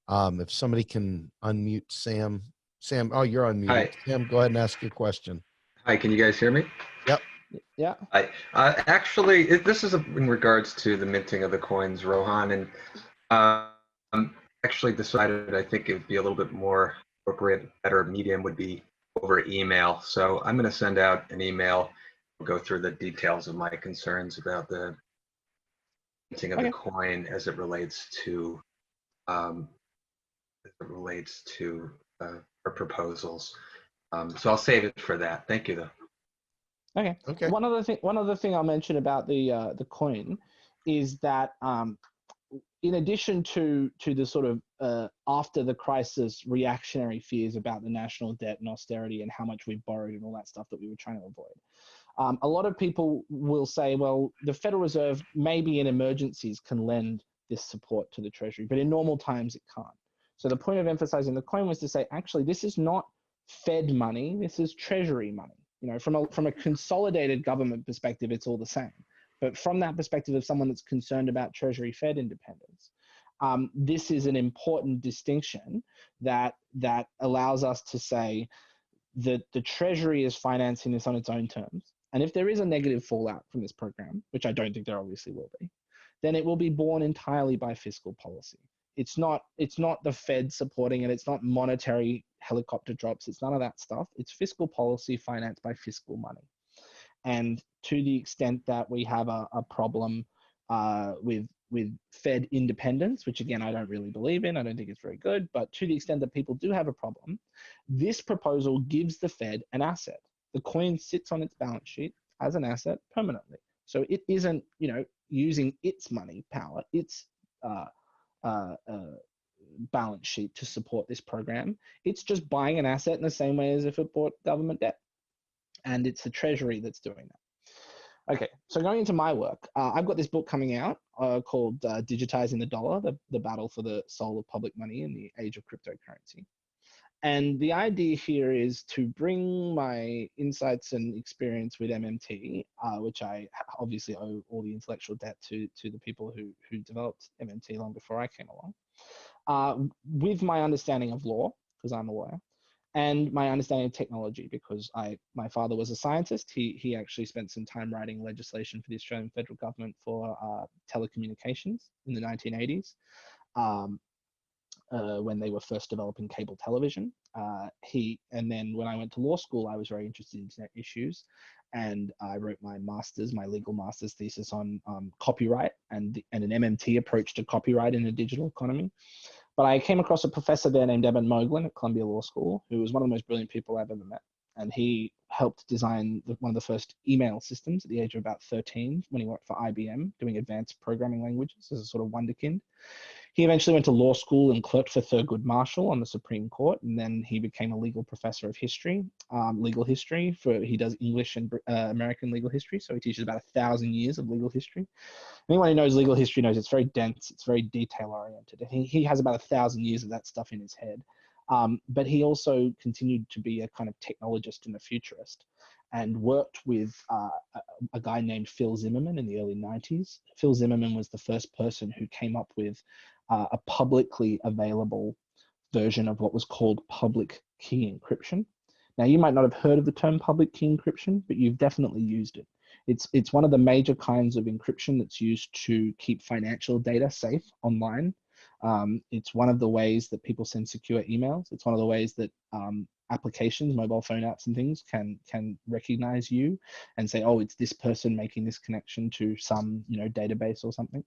If somebody can unmute Sam. Sam, oh, you're unmuted. Hi. Sam, go ahead and ask your question. Hi, can you guys hear me? Yep. Yeah. Hi. Actually, this is in regards to the minting of the coins, Rohan, and actually decided I think it would be a little bit more appropriate, better medium would be over email. So I'm going to send out an email. We'll go through the details of my concerns about the minting of the coin as it relates to our proposals. So I'll save it for that. Thank you, though. Okay. One other thing I'll mention about the coin is that in addition to the sort of after the crisis reactionary fears about the national debt and austerity and how much we've borrowed and all that stuff that we were trying to avoid, a lot of people will say, well, the Federal Reserve maybe in emergencies can lend this support to the Treasury, but in normal times it can't. So the point of emphasizing the coin was to say, actually, this is not Fed money, this is Treasury money. You know, from a consolidated government perspective, it's all the same. But from that perspective of someone that's concerned about Treasury Fed independence, this is an important distinction that allows us to say that the Treasury is financing this on its own terms. And if there is a negative fallout from this program, which I don't think there obviously will be, then it will be borne entirely by fiscal policy. It's not the Fed supporting it. It's not monetary helicopter drops. It's none of that stuff. It's fiscal policy financed by fiscal money. And to the extent that we have a problem with Fed independence, which again, I don't really believe in, I don't think it's very good, but to the extent that people do have a problem, this proposal gives the Fed an asset. The coin sits on its balance sheet as an asset permanently. So it isn't, you know, using its money power, its balance sheet to support this program. It's just buying an asset in the same way as if it bought government debt. And it's the Treasury that's doing that. Okay, so going into my work, I've got this book coming out called Digitizing the Dollar, the battle for the soul of public money in the age of cryptocurrency. And the idea here is to bring my insights and experience with MMT, which I obviously owe all the intellectual debt to the people who developed MMT long before I came along, with my understanding of law, because I'm a lawyer, and my understanding of technology, because my father was a scientist. He actually spent some time writing legislation for the Australian federal government for telecommunications in the 1980s. When they were first developing cable television. And then when I went to law school, I was very interested in internet issues, and I wrote my legal master's thesis on copyright and an MMT approach to copyright in a digital economy. But I came across a professor there named Eben Moglen at Columbia Law School, who was one of the most brilliant people I've ever met. And he helped design one of the first email systems at the age of about 13 when he worked for IBM doing advanced programming languages as a sort of wonderkind. He eventually went to law school and clerked for Thurgood Marshall on the Supreme Court, and then he became a legal professor of history, legal history. He does English and American legal history, so he teaches about 1,000 years of legal history. Anyone who knows legal history knows it's very dense, it's very detail-oriented. He has about 1,000 years of that stuff in his head. But he also continued to be a kind of technologist and a futurist, and worked with a guy named Phil Zimmermann in the early 90s. Phil Zimmermann was the first person who came up with a publicly available version of what was called public key encryption. Now, you might not have heard of the term public key encryption, but you've definitely used it. It's one of the major kinds of encryption that's used to keep financial data safe online. It's one of the ways that people send secure emails. It's one of the ways that applications, mobile phone apps and things can recognize you and say, oh, it's this person making this connection to some database or something.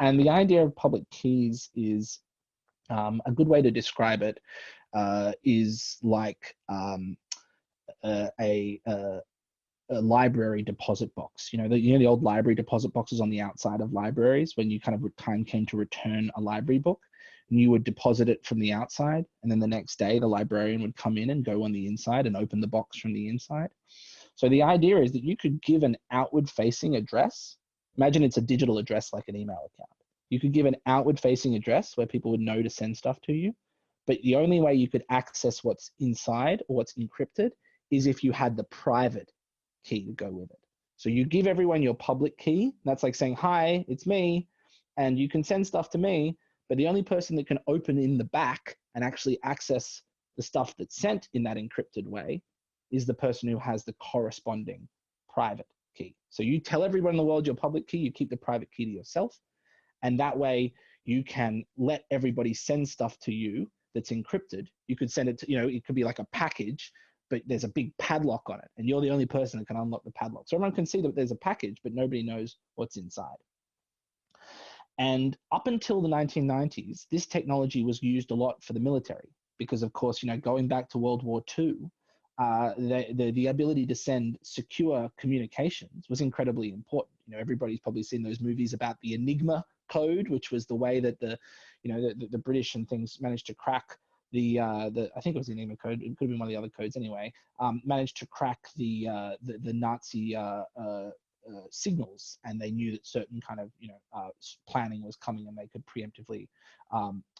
And the idea of public keys is a good way to describe it is like a library deposit box. The old library deposit boxes on the outside of libraries when you kind of time came to return a library book, and you would deposit it from the outside, and then the next day the librarian would come in and go on the inside and open the box from the inside. So the idea is that you could give an outward facing address. Imagine it's a digital address like an email account. You could give an outward facing address where people would know to send stuff to you, but the only way you could access what's inside or what's encrypted is if you had the private key to go with it. So you give everyone your public key. That's like saying, hi, it's me, and you can send stuff to me, but the only person that can open in the back and actually access the stuff that's sent in that encrypted way is the person who has the corresponding private key. So you tell everyone in the world your public key, you keep the private key to yourself, and that way you can let everybody send stuff to you that's encrypted. You could send it to, it could be like a package, but there's a big padlock on it, and you're the only person that can unlock the padlock. So everyone can see that there's a package, but nobody knows what's inside. And up until the 1990s, this technology was used a lot for the military because, of course, going back to World War II, the ability to send secure communications was incredibly important. Everybody's probably seen those movies about the Enigma code, which was the way that the British and things managed to crack I think it was the Enigma code. It could have been one of the other codes anyway. Managed to crack the Nazi signals, and they knew that certain kind of planning was coming, and they could preemptively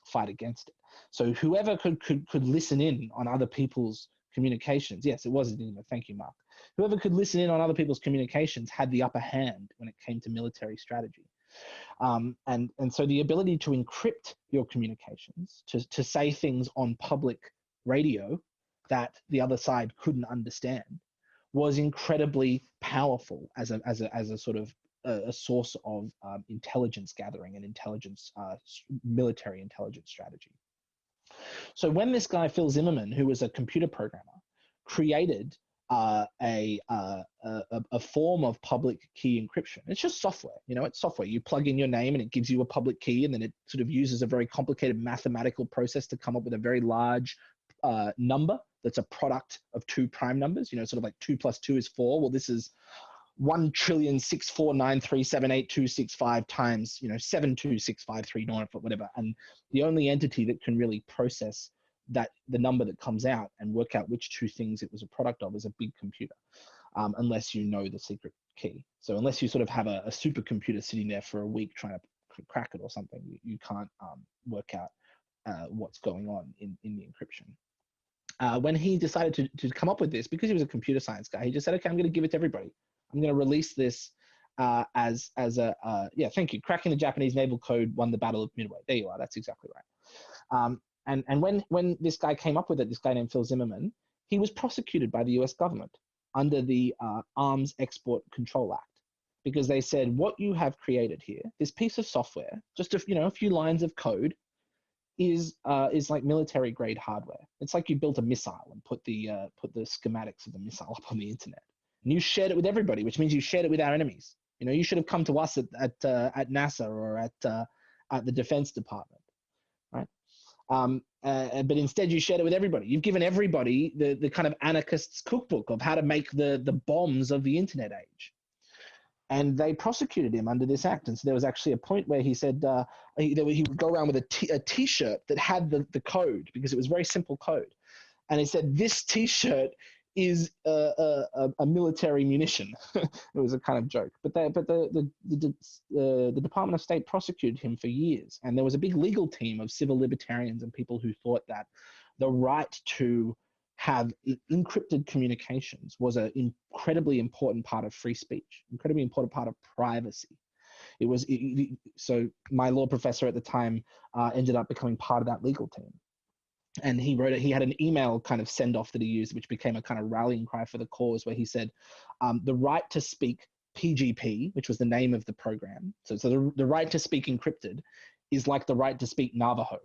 fight against it. So whoever could listen in on other people's communications, yes, it was an Enigma. Thank you, Mark. Whoever could listen in on other people's communications had the upper hand when it came to military strategy. And so the ability to encrypt your communications, to say things on public radio that the other side couldn't understand, was incredibly powerful as a sort of a source of intelligence gathering and military intelligence strategy. So when this guy Phil Zimmermann, who was a computer programmer, created a form of public key encryption. It's just software, it's software. You plug in your name and it gives you a public key, and then it sort of uses a very complicated mathematical process to come up with a very large number that's a product of two prime numbers, sort of like 2 + 2 is 4. Well, this is 1,649,378,265 times, 72653, whatever. And the only entity that can really process the number that comes out and work out which two things it was a product of is a big computer, unless you know the secret key. So unless you sort of have a supercomputer sitting there for a week trying to crack it or something, you can't work out what's going on in the encryption. When he decided to come up with this, because he was a computer science guy, he just said, okay, I'm going to give it to everybody. I'm going to release this as a thank you. Cracking the Japanese naval code won the Battle of Midway. There you are. That's exactly right. And when this guy came up with it, this guy named Phil Zimmermann, he was prosecuted by the US government under the Arms Export Control Act, because they said, what you have created here, this piece of software, just a few lines of code, is like military grade hardware. It's like you built a missile and put the schematics of the missile up on the internet, and you shared it with everybody, which means you shared it with our enemies. You should have come to us at NASA or at the Defense Department, right? But instead you shared it with everybody. You've given everybody the kind of anarchist's cookbook of how to make the bombs of the internet age. And they prosecuted him under this act. And so there was actually a point where he said he would go around with a T-shirt that had the code, because it was very simple code. And he said, this T-shirt is a military munition. It was a kind of joke. But the Department of State prosecuted him for years. And there was a big legal team of civil libertarians and people who thought that the right to have encrypted communications was an incredibly important part of free speech, incredibly important part of privacy. So my law professor at the time ended up becoming part of that legal team. And he had an email kind of send off that he used, which became a kind of rallying cry for the cause, where he said, the right to speak PGP, which was the name of the program. So the right to speak encrypted is like the right to speak Navajo.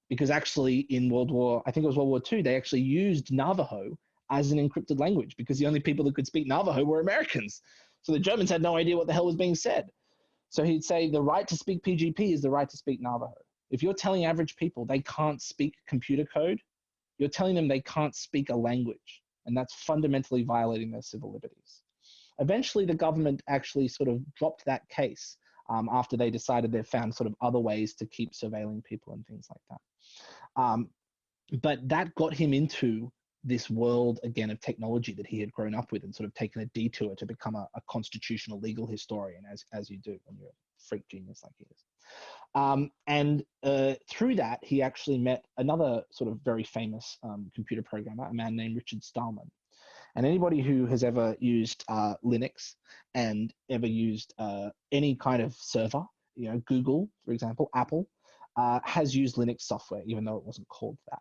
Because actually in World War II, they actually used Navajo as an encrypted language, because the only people that could speak Navajo were Americans. So the Germans had no idea what the hell was being said. So he'd say the right to speak PGP is the right to speak Navajo. If you're telling average people they can't speak computer code, you're telling them they can't speak a language, and that's fundamentally violating their civil liberties. Eventually, the government actually sort of dropped that case after they decided they found sort of other ways to keep surveilling people and things like that. But that got him into this world, again, of technology that he had grown up with, and sort of taken a detour to become a constitutional legal historian, as you do when you're a freak genius like he is. And through that, he actually met another sort of very famous computer programmer, a man named Richard Stallman. And anybody who has ever used Linux and ever used any kind of server, Google, for example, Apple, has used Linux software, even though it wasn't called that.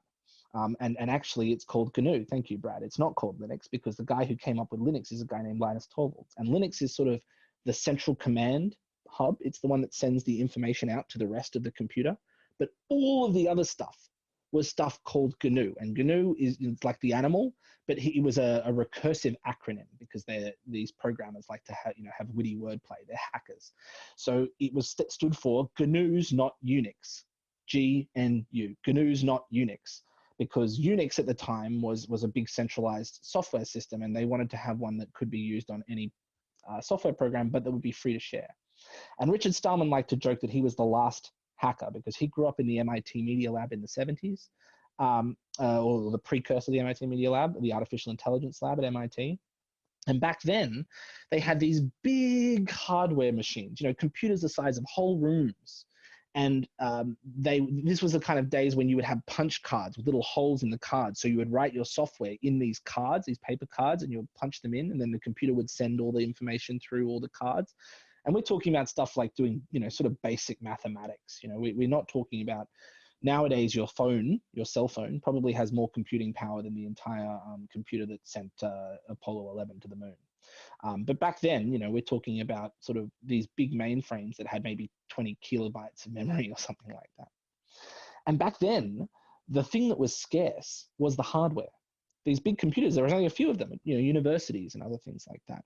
And actually, it's called GNU. Thank you, Brad. It's not called Linux, because the guy who came up with Linux is a guy named Linus Torvalds. And Linux is sort of the central command hub. It's the one that sends the information out to the rest of the computer. But all of the other stuff was stuff called GNU. And GNU is like the animal, but it was a recursive acronym, because these programmers like to have witty wordplay. They're hackers. So it stood for GNU's not Unix. GNU. GNU's not Unix. Because Unix at the time was a big centralized software system, and they wanted to have one that could be used on any software program, but that would be free to share. And Richard Stallman liked to joke that he was the last hacker, because he grew up in the MIT Media Lab in the 70s, or the precursor to the MIT Media Lab, the Artificial Intelligence Lab at MIT. And back then, they had these big hardware machines, computers the size of whole rooms. And this was the kind of days when you would have punch cards with little holes in the cards. So you would write your software in these cards, these paper cards, and you would punch them in, and then the computer would send all the information through all the cards. And we're talking about stuff like doing, sort of basic mathematics. We're not talking about nowadays your cell phone probably has more computing power than the entire computer that sent Apollo 11 to the moon. But back then, we're talking about sort of these big mainframes that had maybe 20 kilobytes of memory or something like that. And back then, the thing that was scarce was the hardware. These big computers, there was only a few of them, universities and other things like that.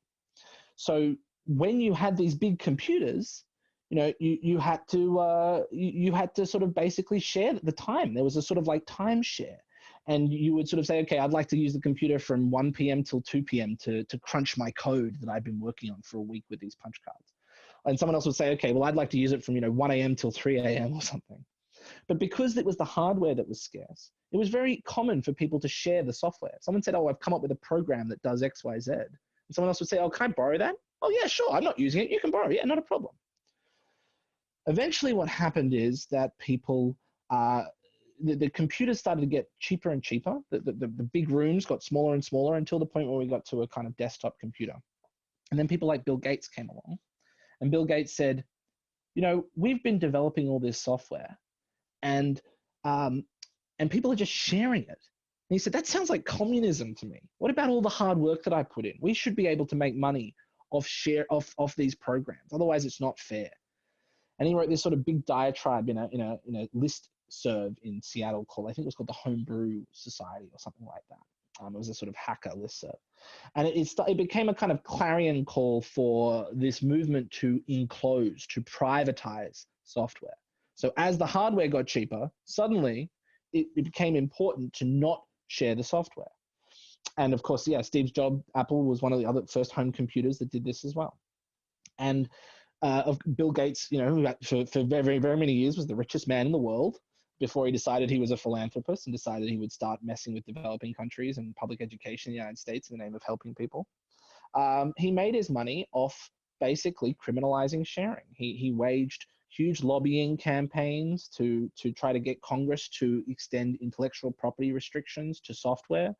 So when you had these big computers, you had to sort of basically share the time. There was a sort of like time share. And you would sort of say, okay, I'd like to use the computer from 1 p.m. till 2 p.m. to crunch my code that I've been working on for a week with these punch cards. And someone else would say, okay, well, I'd like to use it from 1 a.m. till 3 a.m. or something. But because it was the hardware that was scarce, it was very common for people to share the software. Someone said, oh, I've come up with a program that does X, Y, Z. And someone else would say, oh, can I borrow that? Oh, yeah, sure. I'm not using it. You can borrow it. Yeah, not a problem. Eventually, what happened is that people the computers started to get cheaper and cheaper. The big rooms got smaller and smaller until the point where we got to a kind of desktop computer. And then people like Bill Gates came along. And Bill Gates said, we've been developing all this software, and people are just sharing it. And he said, that sounds like communism to me. What about all the hard work that I put in? We should be able to make money off these programs. Otherwise, it's not fair. And he wrote this sort of big diatribe in a list serve in Seattle called, I think it was called the Homebrew Society or something like that. It was a sort of hacker listserv. And it became a kind of clarion call for this movement to enclose, to privatize software. So as the hardware got cheaper, suddenly it became important to not share the software. And of course, Steve Jobs, Apple was one of the first home computers that did this as well. And of Bill Gates, who for very, very many years was the richest man in the world before he decided he was a philanthropist and decided he would start messing with developing countries and public education in the United States in the name of helping people. He made his money off basically criminalizing sharing. He waged huge lobbying campaigns to try to get Congress to extend intellectual property restrictions to software.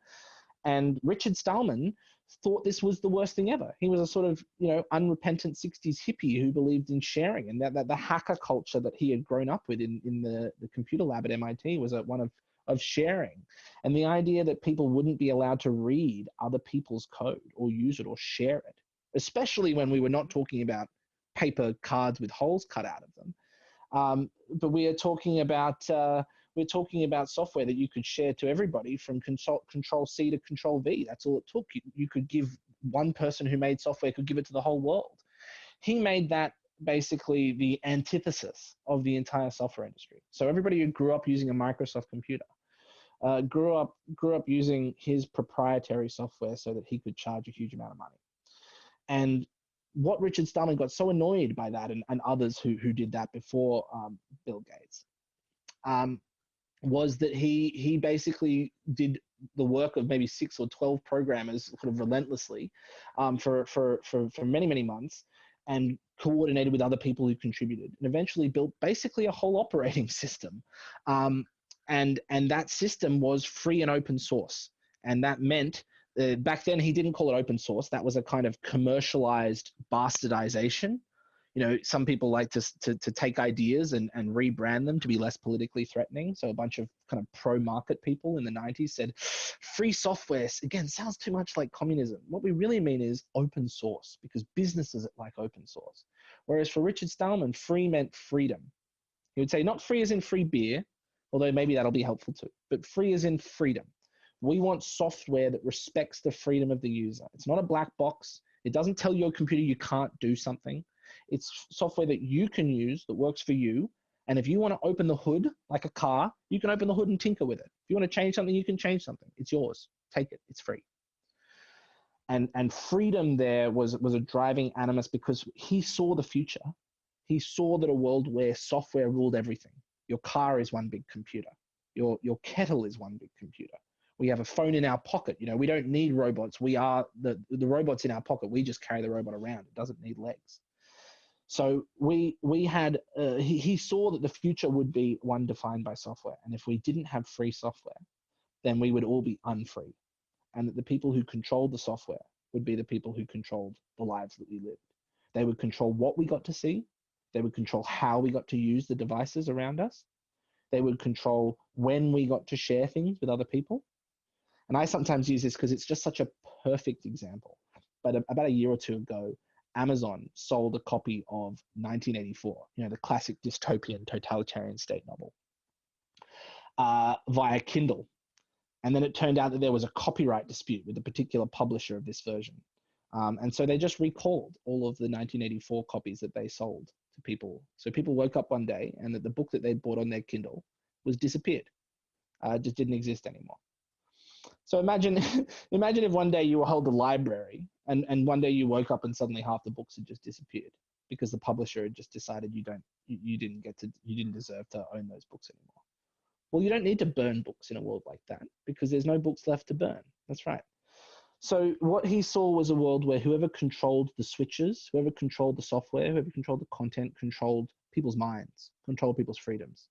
And Richard Stallman thought this was the worst thing ever. He was a sort of, unrepentant 60s hippie who believed in sharing, and that the hacker culture that he had grown up with in the computer lab at MIT was one of sharing. And the idea that people wouldn't be allowed to read other people's code or use it or share it, especially when we were not talking about paper cards with holes cut out of them. But we are talking about software that you could share to everybody from Control C to Control V. That's all it took. You could give one person who made software could give it to the whole world. He made that basically the antithesis of the entire software industry. So everybody who grew up using a Microsoft computer grew up using his proprietary software so that he could charge a huge amount of money. And what Richard Stallman got so annoyed by that, and others who did that before Bill Gates, was that he basically did the work of maybe 6 or 12 programmers sort of relentlessly for many, many months, and coordinated with other people who contributed, and eventually built basically a whole operating system. And that system was free and open source. And that meant back then he didn't call it open source. That was a kind of commercialized bastardization. Some people like to take ideas and rebrand them to be less politically threatening. So a bunch of kind of pro-market people in the 90s said, free software, again, sounds too much like communism. What we really mean is open source, because businesses like open source. Whereas for Richard Stallman, free meant freedom. He would say not free as in free beer, although maybe that'll be helpful too, but free as in freedom. We want software that respects the freedom of the user. It's not a black box. It doesn't tell your computer you can't do something. It's software that you can use that works for you. And if you want to open the hood like a car, you can open the hood and tinker with it. If you want to change something, you can change something. It's yours. Take it. It's free. And freedom there was a driving animus, because he saw the future. He saw that a world where software ruled everything. Your car is one big computer. Your kettle is one big computer. We have a phone in our pocket. We don't need robots. We are the robots in our pocket. We just carry the robot around. It doesn't need legs. So he saw that the future would be one defined by software. And if we didn't have free software, then we would all be unfree. And that the people who controlled the software would be the people who controlled the lives that we lived. They would control what we got to see. They would control how we got to use the devices around us. They would control when we got to share things with other people. And I sometimes use this because it's just such a perfect example. But about a year or two ago, Amazon sold a copy of 1984, the classic dystopian totalitarian state novel, via Kindle. And then it turned out that there was a copyright dispute with the particular publisher of this version. And so they just recalled all of the 1984 copies that they sold to people. So people woke up one day and that the book that they'd bought on their Kindle was disappeared. Just didn't exist anymore. So imagine if one day you held a library and one day you woke up and suddenly half the books had just disappeared because the publisher had just decided you didn't deserve to own those books anymore. Well, you don't need to burn books in a world like that, because there's no books left to burn. That's right. So what he saw was a world where whoever controlled the switches, whoever controlled the software, whoever controlled the content, controlled people's minds, controlled people's freedoms.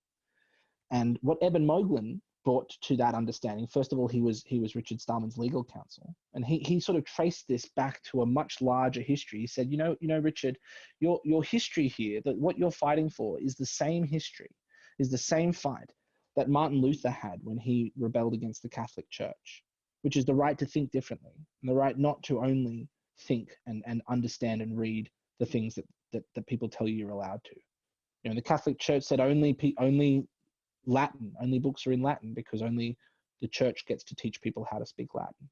And what Eben Moglen brought to that understanding, first of all, he was Richard Stallman's legal counsel, and he sort of traced this back to a much larger history. He said, Richard, your history here, that what you're fighting for is the same history, is the same fight that Martin Luther had when he rebelled against the Catholic Church, which is the right to think differently, and the right not to only think and understand and read the things that people tell you you're allowed to. The Catholic Church said only Latin, only books are in Latin, because only the church gets to teach people how to speak Latin.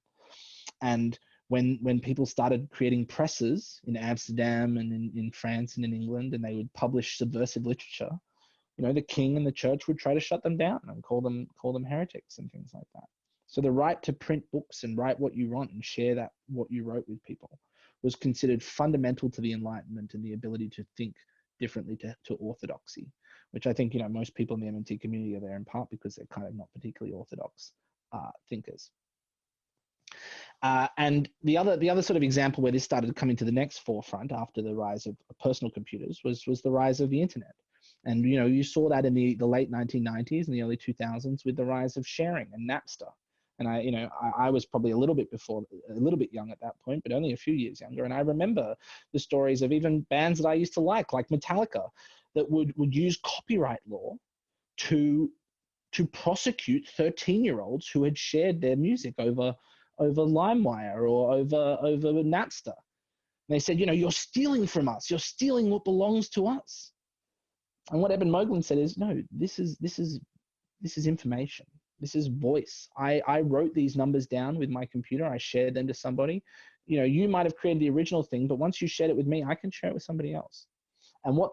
And when people started creating presses in Amsterdam and in France and in England, and they would publish subversive literature, the king and the church would try to shut them down and call them heretics and things like that. So the right to print books and write what you want and share what you wrote with people was considered fundamental to the Enlightenment and the ability to think differently to orthodoxy, which I think, most people in the MNT community are there in part because they're kind of not particularly orthodox thinkers. And the other sort of example where this started coming to the next forefront after the rise of personal computers was the rise of the internet. And, you saw that in the late 1990s and the early 2000s with the rise of sharing and Napster. And I was probably a little bit young at that point, but only a few years younger. And I remember the stories of even bands that I used to like Metallica, that would use copyright law to prosecute 13-year-olds who had shared their music over LimeWire or over Napster. And they said, you're stealing from us. You're stealing what belongs to us. And what Eben Moglen said is, no, this is information. This is voice. I wrote these numbers down with my computer. I shared them to somebody. You might have created the original thing, but once you shared it with me, I can share it with somebody else. And what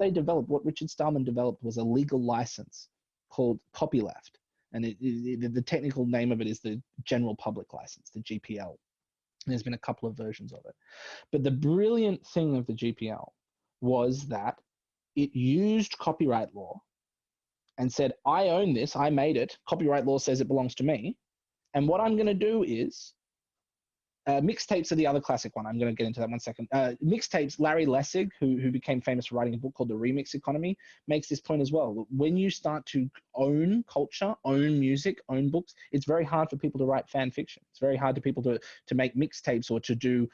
Richard Stallman developed was a legal license called copyleft. And the technical name of it is the General Public License, the GPL. And there's been a couple of versions of it. But the brilliant thing of the GPL was that it used copyright law and said, I own this, I made it, copyright law says it belongs to me. And what I'm going to do is, mixtapes are the other classic one. I'm going to get into that one second. Mixtapes, Larry Lessig, who became famous for writing a book called The Remix Economy, makes this point as well. When you start to own culture, own music, own books, it's very hard for people to write fan fiction. It's very hard for people to make mixtapes or to do,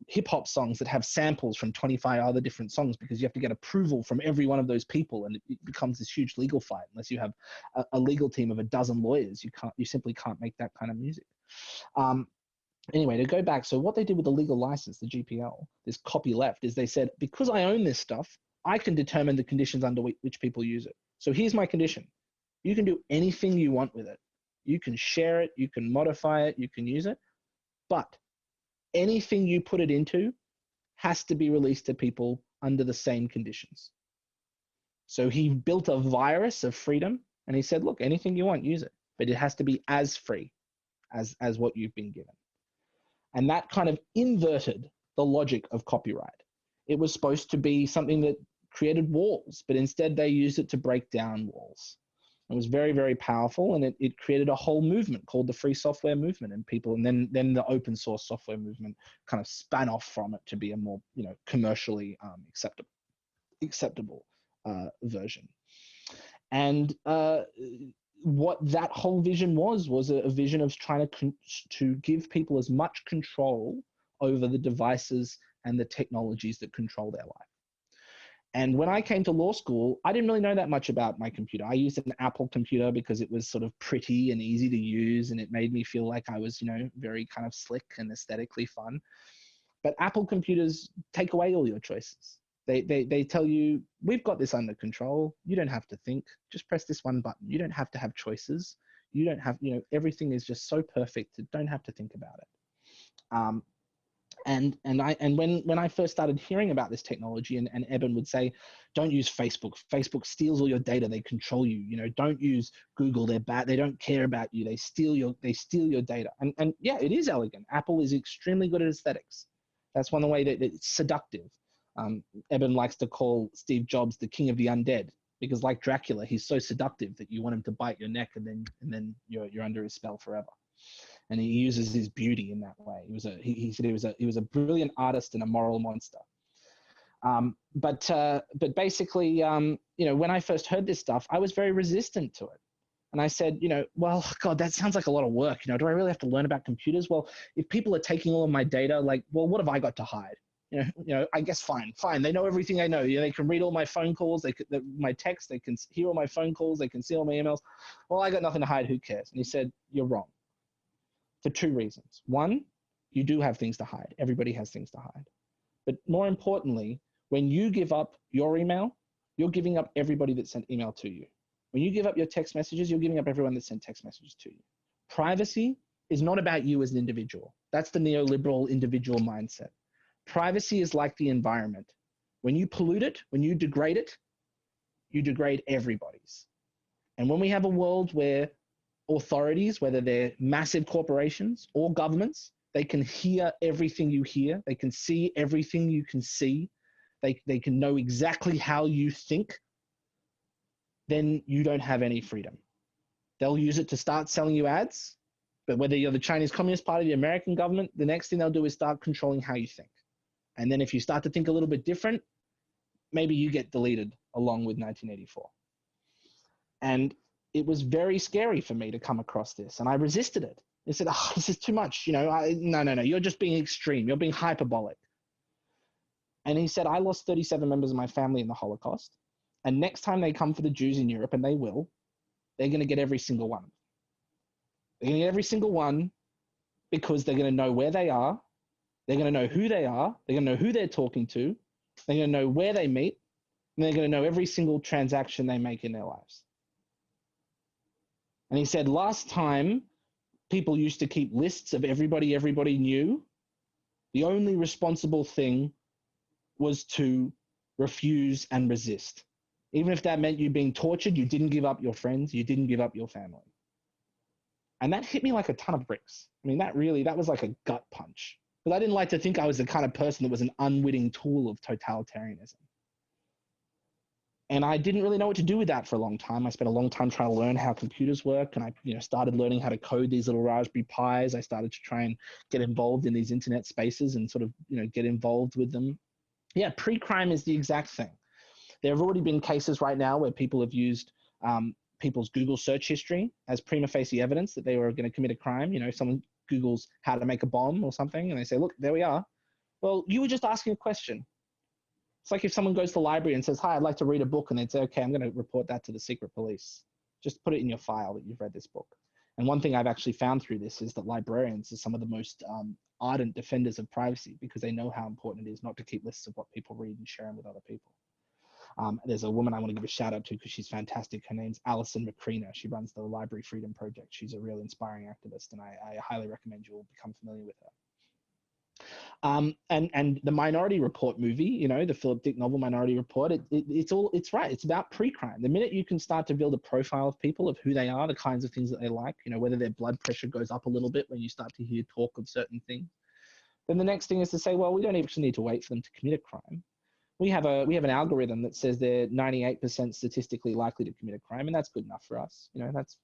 hip hop songs that have samples from 25 other different songs, because you have to get approval from every one of those people, and it becomes this huge legal fight. Unless you have a legal team of a dozen lawyers, you simply can't make that kind of music. Anyway, to go back, so what they did with the legal license, the GPL, this copyleft, is they said, because I own this stuff, I can determine the conditions under which people use it. So here's my condition. You can do anything you want with it. You can share it, you can modify it, you can use it, but anything you put it into has to be released to people under the same conditions. So he built a virus of freedom, and he said, look, anything you want, use it, but it has to be as free as what you've been given. And that kind of inverted the logic of copyright. It was supposed to be something that created walls, but instead they used it to break down walls. It was very, very powerful, and it created a whole movement called the free software movement, and then the open source software movement kind of span off from it to be a more commercially acceptable version. And what that whole vision was a vision of trying to give people as much control over the devices and the technologies that control their life. And when I came to law school, I didn't really know that much about my computer. I used an Apple computer because it was sort of pretty and easy to use, and it made me feel like I was, very kind of slick and aesthetically fun. But Apple computers take away all your choices. They tell you, we've got this under control. You don't have to think. Just press this one button. You don't have to have choices. You don't have, everything is just so perfect. You don't have to think about it. And when I first started hearing about this technology, and Eben would say, don't use Facebook. Facebook steals all your data. They control you. Don't use Google. They're bad. They don't care about you. They steal your data. And yeah, it is elegant. Apple is extremely good at aesthetics. That's one of the way that it's seductive. Eben likes to call Steve Jobs the king of the undead, because like Dracula, he's so seductive that you want him to bite your neck, and then you're under his spell forever. And he uses his beauty in that way. He said he was a brilliant artist and a moral monster. But basically, when I first heard this stuff, I was very resistant to it. And I said, well, God, that sounds like a lot of work. Do I really have to learn about computers? Well, if people are taking all of my data, well, what have I got to hide? I guess fine. They know everything I know. They can read all my phone calls. My texts. They can hear all my phone calls. They can see all my emails. Well, I got nothing to hide. Who cares? And he said, you're wrong. For two reasons. One, you do have things to hide. Everybody has things to hide. But more importantly, when you give up your email, you're giving up everybody that sent email to you. When you give up your text messages, you're giving up everyone that sent text messages to you. Privacy is not about you as an individual. That's the neoliberal individual mindset. Privacy is like the environment. When you pollute it, when you degrade it, you degrade everybody's. And when we have a world where authorities, whether they're massive corporations or governments, they can hear everything you hear, they can see everything you can see, they can know exactly how you think, then you don't have any freedom. They'll use it to start selling you ads, but whether you're the Chinese Communist Party, the American government, the next thing they'll do is start controlling how you think. And then if you start to think a little bit different, maybe you get deleted along with 1984. And it was very scary for me to come across this, and I resisted it. I said, oh, this is too much. You know, no, you're just being extreme. You're being hyperbolic. And he said, I lost 37 members of my family in the Holocaust. And next time they come for the Jews in Europe, and they will, they're going to get every single one. They're going to get every single one because they're going to know where they are. They're going to know who they are. They're going to know who they're talking to. They're going to know where they meet. And they're going to know every single transaction they make in their lives. And he said, last time people used to keep lists of everybody knew, the only responsible thing was to refuse and resist. Even if that meant you being tortured, you didn't give up your friends, you didn't give up your family. And that hit me like a ton of bricks. I mean, that was like a gut punch. Because I didn't like to think I was the kind of person that was an unwitting tool of totalitarianism. And I didn't really know what to do with that for a long time. I spent a long time trying to learn how computers work, and I started learning how to code these little Raspberry Pis. I started to try and get involved in these internet spaces and sort of get involved with them. Yeah, pre-crime is the exact thing. There have already been cases right now where people have used people's Google search history as prima facie evidence that they were going to commit a crime. Someone Googles how to make a bomb or something, and they say, look, there we are. Well, you were just asking a question. It's like if someone goes to the library and says, hi, I'd like to read a book, and they'd say, okay, I'm going to report that to the secret police. Just put it in your file that you've read this book. And one thing I've actually found through this is that librarians are some of the most ardent defenders of privacy because they know how important it is not to keep lists of what people read and share them with other people. There's a woman I want to give a shout out to because she's fantastic. Her name's Alison Macrina. She runs the Library Freedom Project. She's a real inspiring activist, and I highly recommend you all become familiar with her. And the Minority Report movie, the Philip Dick novel Minority Report, it's right. It's about pre-crime. The minute you can start to build a profile of people, of who they are, the kinds of things that they like, whether their blood pressure goes up a little bit when you start to hear talk of certain things, then the next thing is to say, well, we don't actually need to wait for them to commit a crime. We have an algorithm that says they're 98% statistically likely to commit a crime, and that's good enough for us.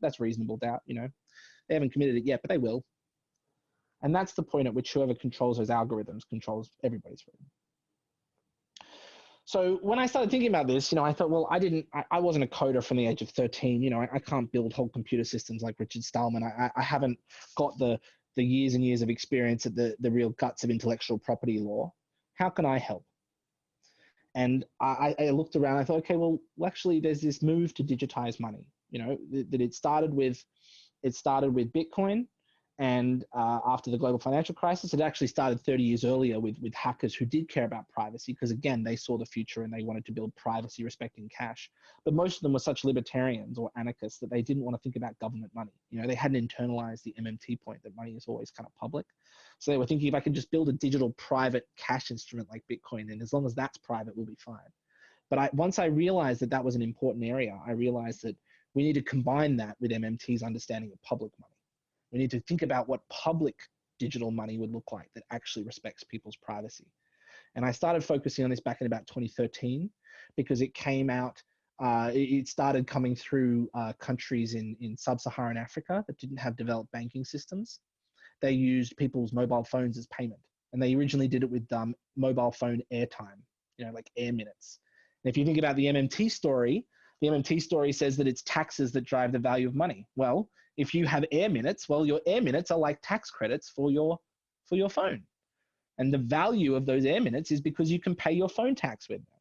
That's reasonable doubt. They haven't committed it yet, but they will. And that's the point at which whoever controls those algorithms controls everybody's freedom. So when I started thinking about this, I thought, well, I wasn't a coder from the age of 13. I can't build whole computer systems like Richard Stallman. I haven't got the years and years of experience at the real guts of intellectual property law. How can I help? And I looked around. I thought, okay, well, actually, there's this move to digitize money. That it started with Bitcoin. And after the global financial crisis, it actually started 30 years earlier with hackers who did care about privacy because, again, they saw the future and they wanted to build privacy respecting cash. But most of them were such libertarians or anarchists that they didn't want to think about government money. They hadn't internalized the MMT point that money is always kind of public. So they were thinking, if I can just build a digital private cash instrument like Bitcoin, then as long as that's private, we'll be fine. But once I realized that that was an important area, I realized that we need to combine that with MMT's understanding of public money. We need to think about what public digital money would look like that actually respects people's privacy. And I started focusing on this back in about 2013 because it came out, it started coming through countries in sub-Saharan Africa that didn't have developed banking systems. They used people's mobile phones as payment. And they originally did it with mobile phone airtime, like air minutes. And if you think about the MMT story says that it's taxes that drive the value of money. Well, if you have air minutes, well, your air minutes are like tax credits for your phone. And the value of those air minutes is because you can pay your phone tax with them.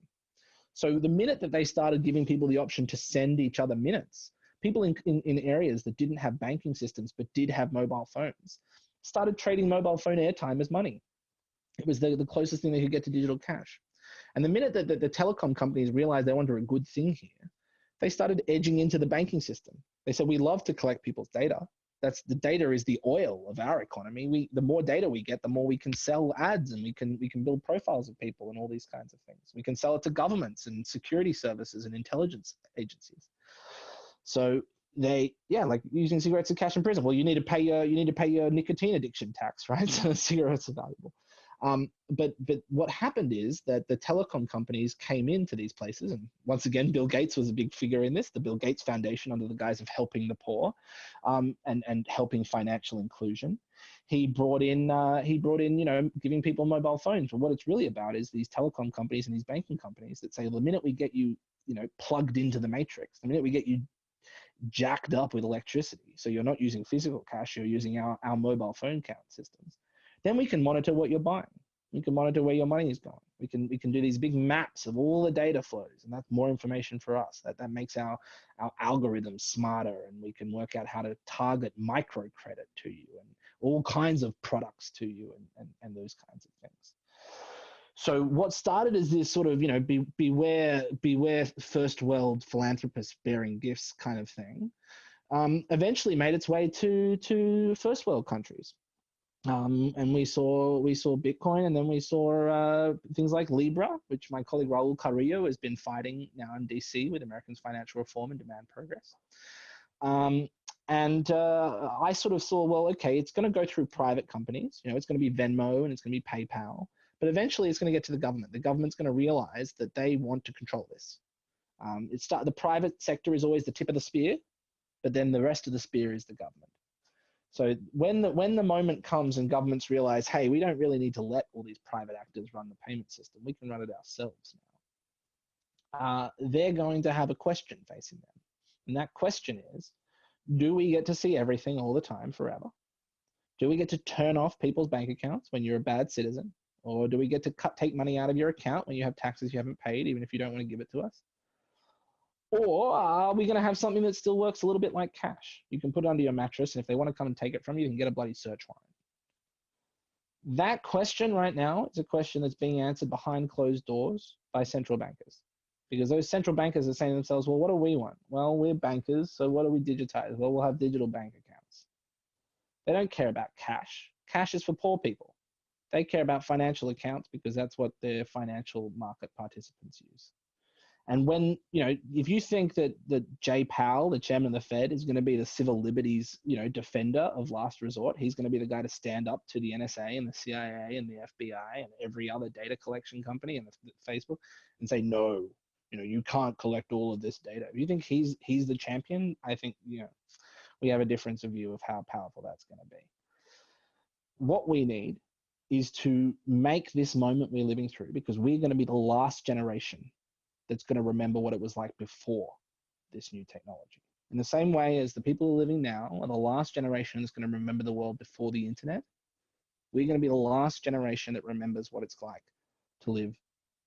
So the minute that they started giving people the option to send each other minutes, people in areas that didn't have banking systems but did have mobile phones started trading mobile phone airtime as money. It was the closest thing they could get to digital cash. And the minute that the telecom companies realized they wanted a good thing here, they started edging into the banking system. They said, we love to collect people's data. The data is the oil of our economy. The more data we get, the more we can sell ads, and we can build profiles of people and all these kinds of things. We can sell it to governments and security services and intelligence agencies. So like using cigarettes as cash in prison. Well, you need to pay your nicotine addiction tax, right? So cigarettes are valuable. But what happened is that the telecom companies came into these places, and once again, Bill Gates was a big figure in this. The Bill Gates Foundation, under the guise of helping the poor, and helping financial inclusion, he brought in giving people mobile phones. But what it's really about is these telecom companies and these banking companies that say, well, the minute we get you plugged into the matrix, the minute we get you jacked up with electricity, so you're not using physical cash, you're using our mobile phone count systems, then we can monitor what you're buying. We can monitor where your money is going. We can do these big maps of all the data flows, and that's more information for us. That makes our algorithms smarter, and we can work out how to target microcredit to you and all kinds of products to you and those kinds of things. So what started as this sort of, beware first world philanthropists bearing gifts kind of thing, eventually made its way to first world countries. And we saw Bitcoin, and then we saw things like Libra, which my colleague Raul Carrillo has been fighting now in DC with Americans Financial Reform and Demand Progress. I sort of saw, well, okay, it's going to go through private companies. It's going to be Venmo and it's going to be PayPal, but eventually it's going to get to the government. The government's going to realize that they want to control this. The private sector is always the tip of the spear, but then the rest of the spear is the government. So when the moment comes and governments realize, hey, we don't really need to let all these private actors run the payment system, we can run it ourselves now, they're going to have a question facing them. And that question is, do we get to see everything all the time forever? Do we get to turn off people's bank accounts when you're a bad citizen? Or do we get to take money out of your account when you have taxes you haven't paid, even if you don't want to give it to us? Or are we going to have something that still works a little bit like cash? You can put it under your mattress, and if they want to come and take it from you, you can get a bloody search warrant. That question right now is a question that's being answered behind closed doors by central bankers. Because those central bankers are saying to themselves, well, what do we want? Well, we're bankers, so what do we digitize? Well, we'll have digital bank accounts. They don't care about cash. Cash is for poor people. They care about financial accounts because that's what their financial market participants use. And when, if you think that Jay Powell, the chairman of the Fed, is going to be the civil liberties, defender of last resort, he's going to be the guy to stand up to the NSA and the CIA and the FBI and every other data collection company and the Facebook and say, no, you can't collect all of this data. If you think he's the champion, I think, we have a difference of view of how powerful that's going to be. What we need is to make this moment we're living through, because we're going to be the last generation that's going to remember what it was like before this new technology. In the same way as the people who are living now are the last generation that's going to remember the world before the internet, we're going to be the last generation that remembers what it's like to live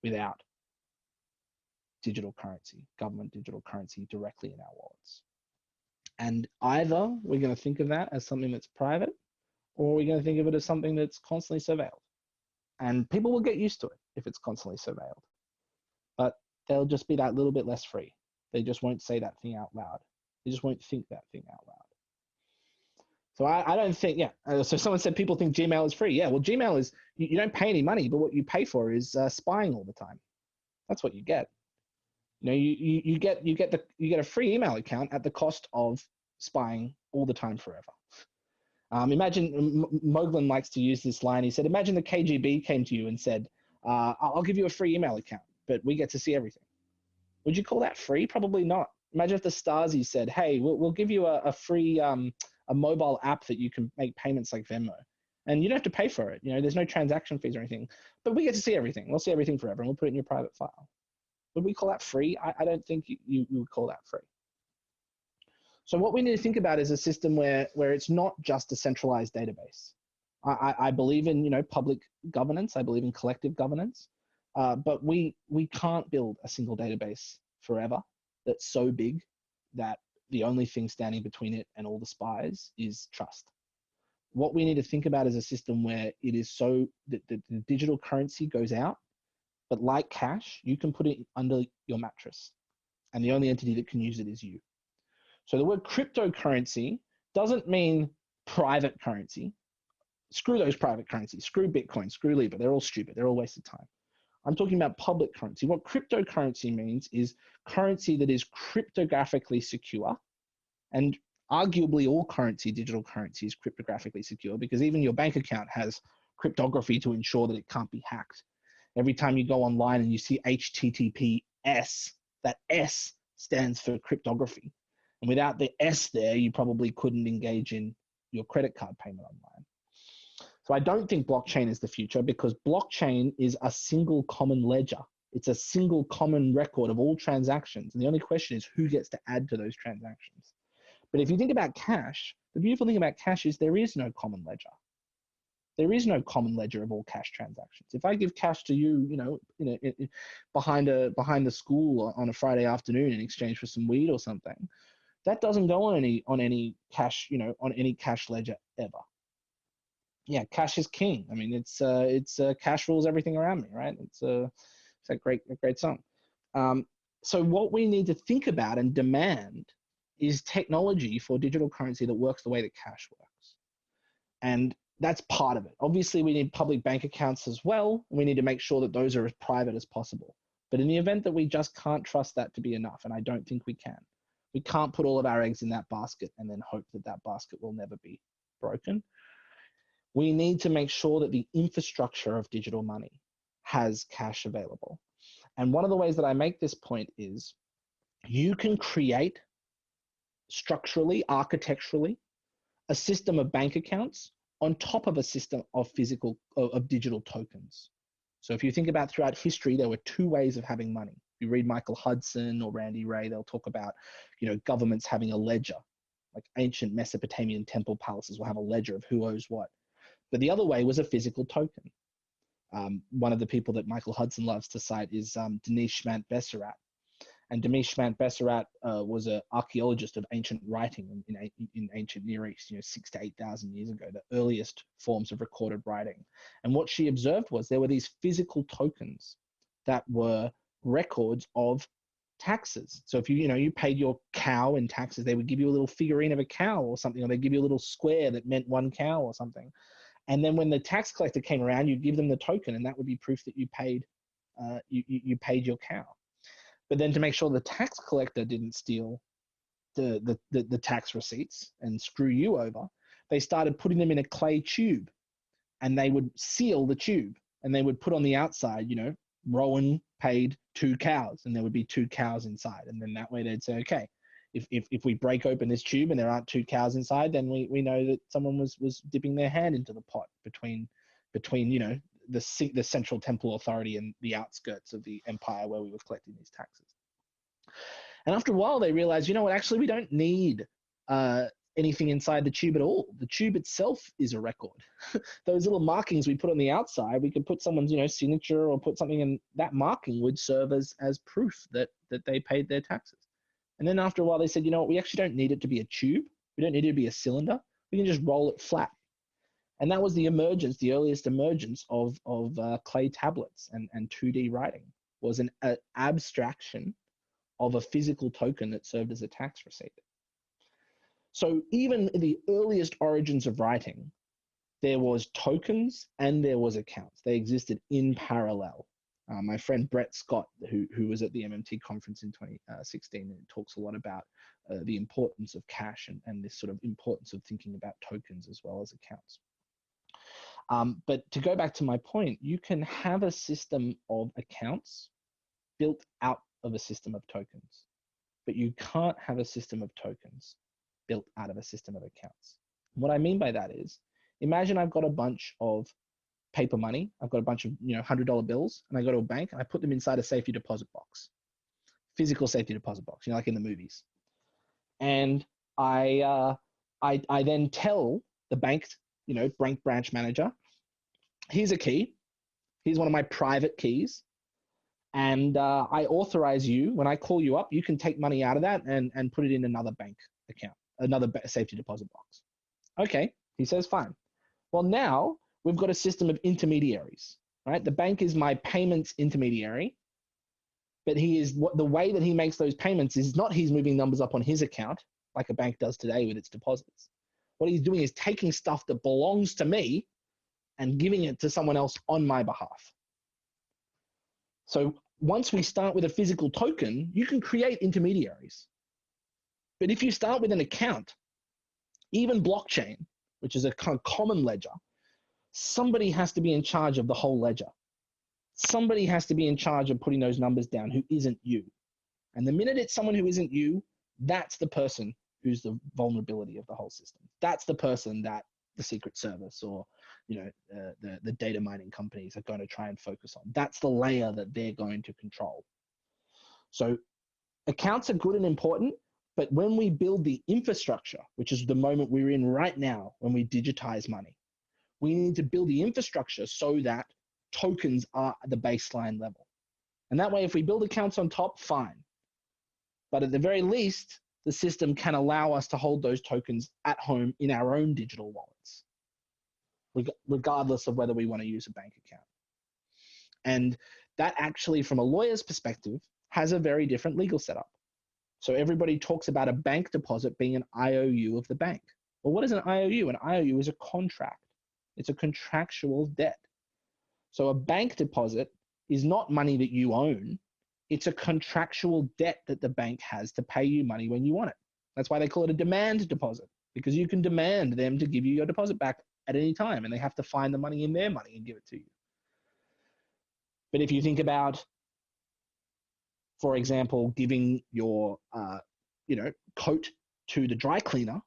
without digital currency, government digital currency directly in our wallets. And either we're going to think of that as something that's private, or we're going to think of it as something that's constantly surveilled. And people will get used to it if it's constantly surveilled. But they'll just be that little bit less free. They just won't say that thing out loud. They just won't think that thing out loud. So I don't think, so someone said people think Gmail is free. Yeah, well, Gmail is, you don't pay any money, but what you pay for is spying all the time. That's what you get. You get a free email account at the cost of spying all the time forever. Imagine, Moglen likes to use this line. He said, imagine the KGB came to you and said, I'll give you a free email account, but we get to see everything. Would you call that free? Probably not. Imagine if the Stasi said, hey, we'll give you a free a mobile app that you can make payments like Venmo. And you don't have to pay for it. There's no transaction fees or anything, but we get to see everything. We'll see everything forever, and we'll put it in your private file. Would we call that free? I don't think you would call that free. So what we need to think about is a system where it's not just a centralized database. I believe in public governance. I believe in collective governance, but we can't build a single database forever that's so big that the only thing standing between it and all the spies is trust. What we need to think about is a system where it is so that the digital currency goes out, but like cash, you can put it under your mattress, and the only entity that can use it is you. So the word cryptocurrency doesn't mean private currency. Screw those private currencies. Screw Bitcoin. Screw Libra. They're all stupid. They're all waste of time. I'm talking about public currency. What cryptocurrency means is currency that is cryptographically secure And arguably all currency, digital currency, is cryptographically secure because even your bank account has cryptography to ensure that it can't be hacked. Every time you go online and you see HTTPS, that S stands for cryptography. And without the S there, you probably couldn't engage in your credit card payment online. So I don't think blockchain is the future because blockchain is a single common ledger. It's a single common record of all transactions. And the only question is who gets to add to those transactions. But if you think about cash, the beautiful thing about cash is there is no common ledger. There is no common ledger of all cash transactions. If I give cash to you, behind the school on a Friday afternoon in exchange for some weed or something, that doesn't go on any cash, on any cash ledger ever. Yeah, cash is king. I mean, it's cash rules everything around me, right? It's a great song. So what we need to think about and demand is technology for digital currency that works the way that cash works. And that's part of it. Obviously, we need public bank accounts as well. We need to make sure that those are as private as possible. But in the event that we just can't trust that to be enough, and I don't think we can, we can't put all of our eggs in that basket and then hope that that basket will never be broken. We need to make sure that the infrastructure of digital money has cash available. And one of the ways that I make this point is you can create structurally, architecturally, a system of bank accounts on top of a system of digital tokens. So if you think about throughout history, there were two ways of having money. If you read Michael Hudson or Randy Ray, they'll talk about, governments having a ledger, like ancient Mesopotamian temple palaces will have a ledger of who owes what. But the other way was a physical token. One of the people that Michael Hudson loves to cite is Dinesh Shmant-Besserat. And Dinesh Shmant-Besserat was an archaeologist of ancient writing in ancient Near East, 6,000 to 8,000 years ago, the earliest forms of recorded writing. And what she observed was there were these physical tokens that were records of taxes. So if you paid your cow in taxes, they would give you a little figurine of a cow or something, or they'd give you a little square that meant one cow or something. And then when the tax collector came around, you'd give them the token, and that would be proof that you paid you paid your cow. But then to make sure the tax collector didn't steal the tax receipts and screw you over, they started putting them in a clay tube, and they would seal the tube, and they would put on the outside, Rowan paid 2 cows, and there would be 2 cows inside. And then that way they'd say, okay, if we break open this tube and there aren't 2 cows inside, then we know that someone was dipping their hand into the pot between the central temple authority and the outskirts of the empire where we were collecting these taxes. And after a while, they realized, actually, we don't need anything inside the tube at all. The tube itself is a record. Those little markings we put on the outside, we could put someone's, signature or put something in, that marking would serve as proof that they paid their taxes. And then after a while, they said, we actually don't need it to be a tube. We don't need it to be a cylinder. We can just roll it flat. And that was the earliest emergence of clay tablets and 2D writing, was an abstraction of a physical token that served as a tax receipt. So even in the earliest origins of writing, there was tokens and there was accounts. They existed in parallel. My friend Brett Scott, who was at the MMT conference in 2016, talks a lot about the importance of cash and this sort of importance of thinking about tokens as well as accounts. But to go back to my point, you can have a system of accounts built out of a system of tokens, but you can't have a system of tokens built out of a system of accounts. What I mean by that is, imagine I've got a bunch of paper money. I've got a bunch of $100 bills, and I go to a bank and I put them inside a safety deposit box, physical safety deposit box, like in the movies. And I then tell the bank, bank branch manager, here's a key. Here's one of my private keys. And I authorize you, when I call you up, you can take money out of that and put it in another bank account, another safety deposit box. Okay, he says, fine. Well, now we've got a system of intermediaries, right? The bank is my payments intermediary, but the way that he makes those payments is not he's moving numbers up on his account like a bank does today with its deposits. What he's doing is taking stuff that belongs to me and giving it to someone else on my behalf. So once we start with a physical token, you can create intermediaries. But if you start with an account, even blockchain, which is a kind of common ledger, somebody has to be in charge of the whole ledger. Somebody has to be in charge of putting those numbers down who isn't you. And the minute it's someone who isn't you, that's the person who's the vulnerability of the whole system. That's the person that the Secret Service or the data mining companies are going to try and focus on. That's the layer that they're going to control. So accounts are good and important, but when we build the infrastructure, which is the moment we're in right now when we digitize money, we need to build the infrastructure so that tokens are at the baseline level. And that way, if we build accounts on top, fine. But at the very least, the system can allow us to hold those tokens at home in our own digital wallets, regardless of whether we want to use a bank account. And that actually, from a lawyer's perspective, has a very different legal setup. So everybody talks about a bank deposit being an IOU of the bank. Well, what is an IOU? An IOU is a contract. It's a contractual debt. So a bank deposit is not money that you own. It's a contractual debt that the bank has to pay you money when you want it. That's why they call it a demand deposit, because you can demand them to give you your deposit back at any time, and they have to find the money in their money and give it to you. But if you think about, for example, giving your coat to the dry cleaner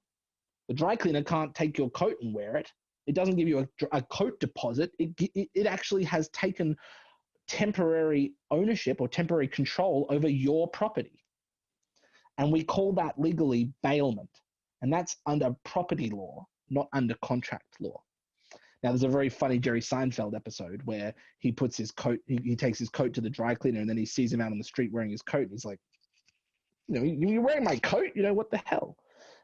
can't take your coat and wear it. It doesn't give you a coat deposit. It actually has taken temporary ownership or temporary control over your property. And we call that legally bailment. And that's under property law, not under contract law. Now, there's a very funny Jerry Seinfeld episode where he puts his coat, he takes his coat to the dry cleaner, and then he sees him out on the street wearing his coat. And he's like, you're wearing my coat? What the hell?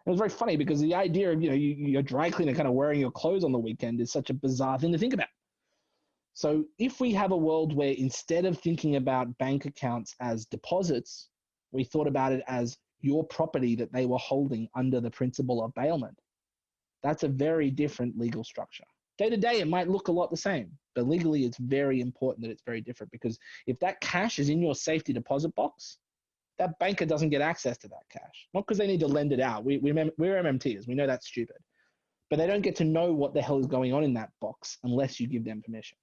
It was very funny because the idea of, your dry cleaner kind of wearing your clothes on the weekend is such a bizarre thing to think about. So if we have a world where instead of thinking about bank accounts as deposits, we thought about it as your property that they were holding under the principle of bailment, that's a very different legal structure. Day to day, it might look a lot the same, but legally it's very important that it's very different, because if that cash is in your safety deposit box, that banker doesn't get access to that cash. Not because they need to lend it out. We're MMTers. We know that's stupid. But they don't get to know what the hell is going on in that box unless you give them permission.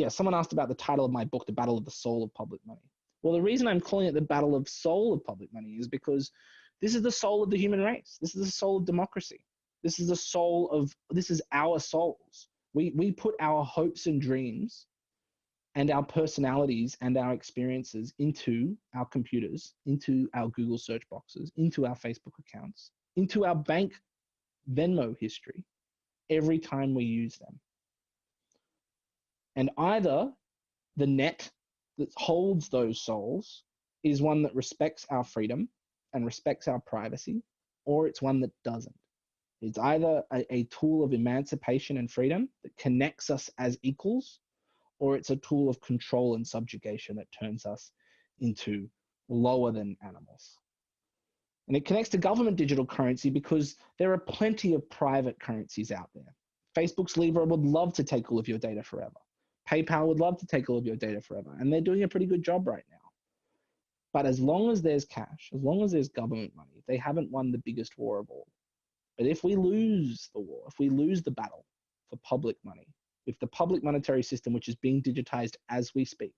Someone asked about the title of my book, The Battle of the Soul of Public Money. Well, the reason I'm calling it The Battle of Soul of Public Money is because this is the soul of the human race. This is the soul of democracy. This is our souls. We put our hopes and dreams and our personalities and our experiences into our computers, into our Google search boxes, into our Facebook accounts, into our bank Venmo history every time we use them. And either the net that holds those souls is one that respects our freedom and respects our privacy, or it's one that doesn't. It's either a tool of emancipation and freedom that connects us as equals, or it's a tool of control and subjugation that turns us into lower than animals. And it connects to government digital currency because there are plenty of private currencies out there. Facebook's Libra would love to take all of your data forever. PayPal would love to take all of your data forever. And they're doing a pretty good job right now. But as long as there's cash, as long as there's government money, they haven't won the biggest war of all. But if we lose the war, if we lose the battle for public money, if the public monetary system, which is being digitized as we speak,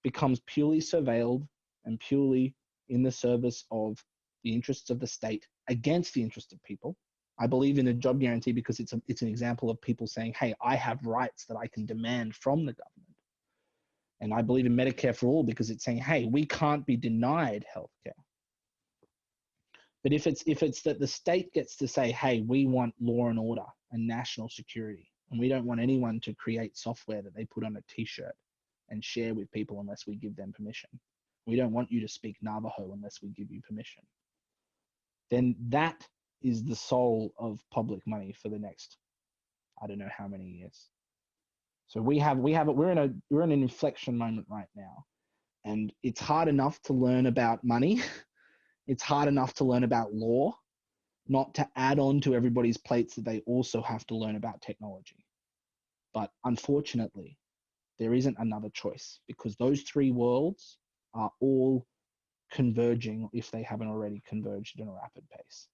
becomes purely surveilled and purely in the service of the interests of the state against the interests of people, I believe in a job guarantee because it's an example of people saying, hey, I have rights that I can demand from the government. And I believe in Medicare for all because it's saying, hey, we can't be denied healthcare. But if it's that the state gets to say, hey, we want law and order and national security, and we don't want anyone to create software that they put on a t-shirt and share with people unless we give them permission. We don't want you to speak Navajo unless we give you permission. Then that is the soul of public money for the next, I don't know how many years. So we're in an inflection moment right now, and it's hard enough to learn about money. It's hard enough to learn about law, not to add on to everybody's plates that they also have to learn about technology. But unfortunately, there isn't another choice because those three worlds are all converging if they haven't already converged in a rapid pace.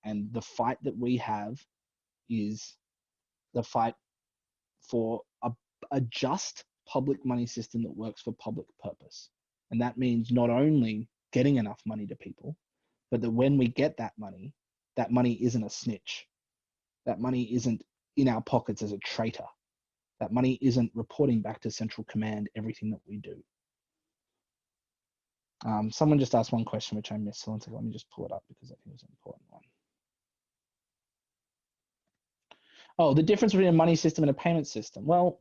And the fight that we have is the fight for a just public money system that works for public purpose. And that means not only getting enough money to people, but that when we get that money isn't a snitch. That money isn't in our pockets as a traitor. That money isn't reporting back to central command everything that we do. Someone just asked one question, which I missed. So one second, let me just pull it up because I think it's an important one. Oh, the difference between a money system and a payment system. Well,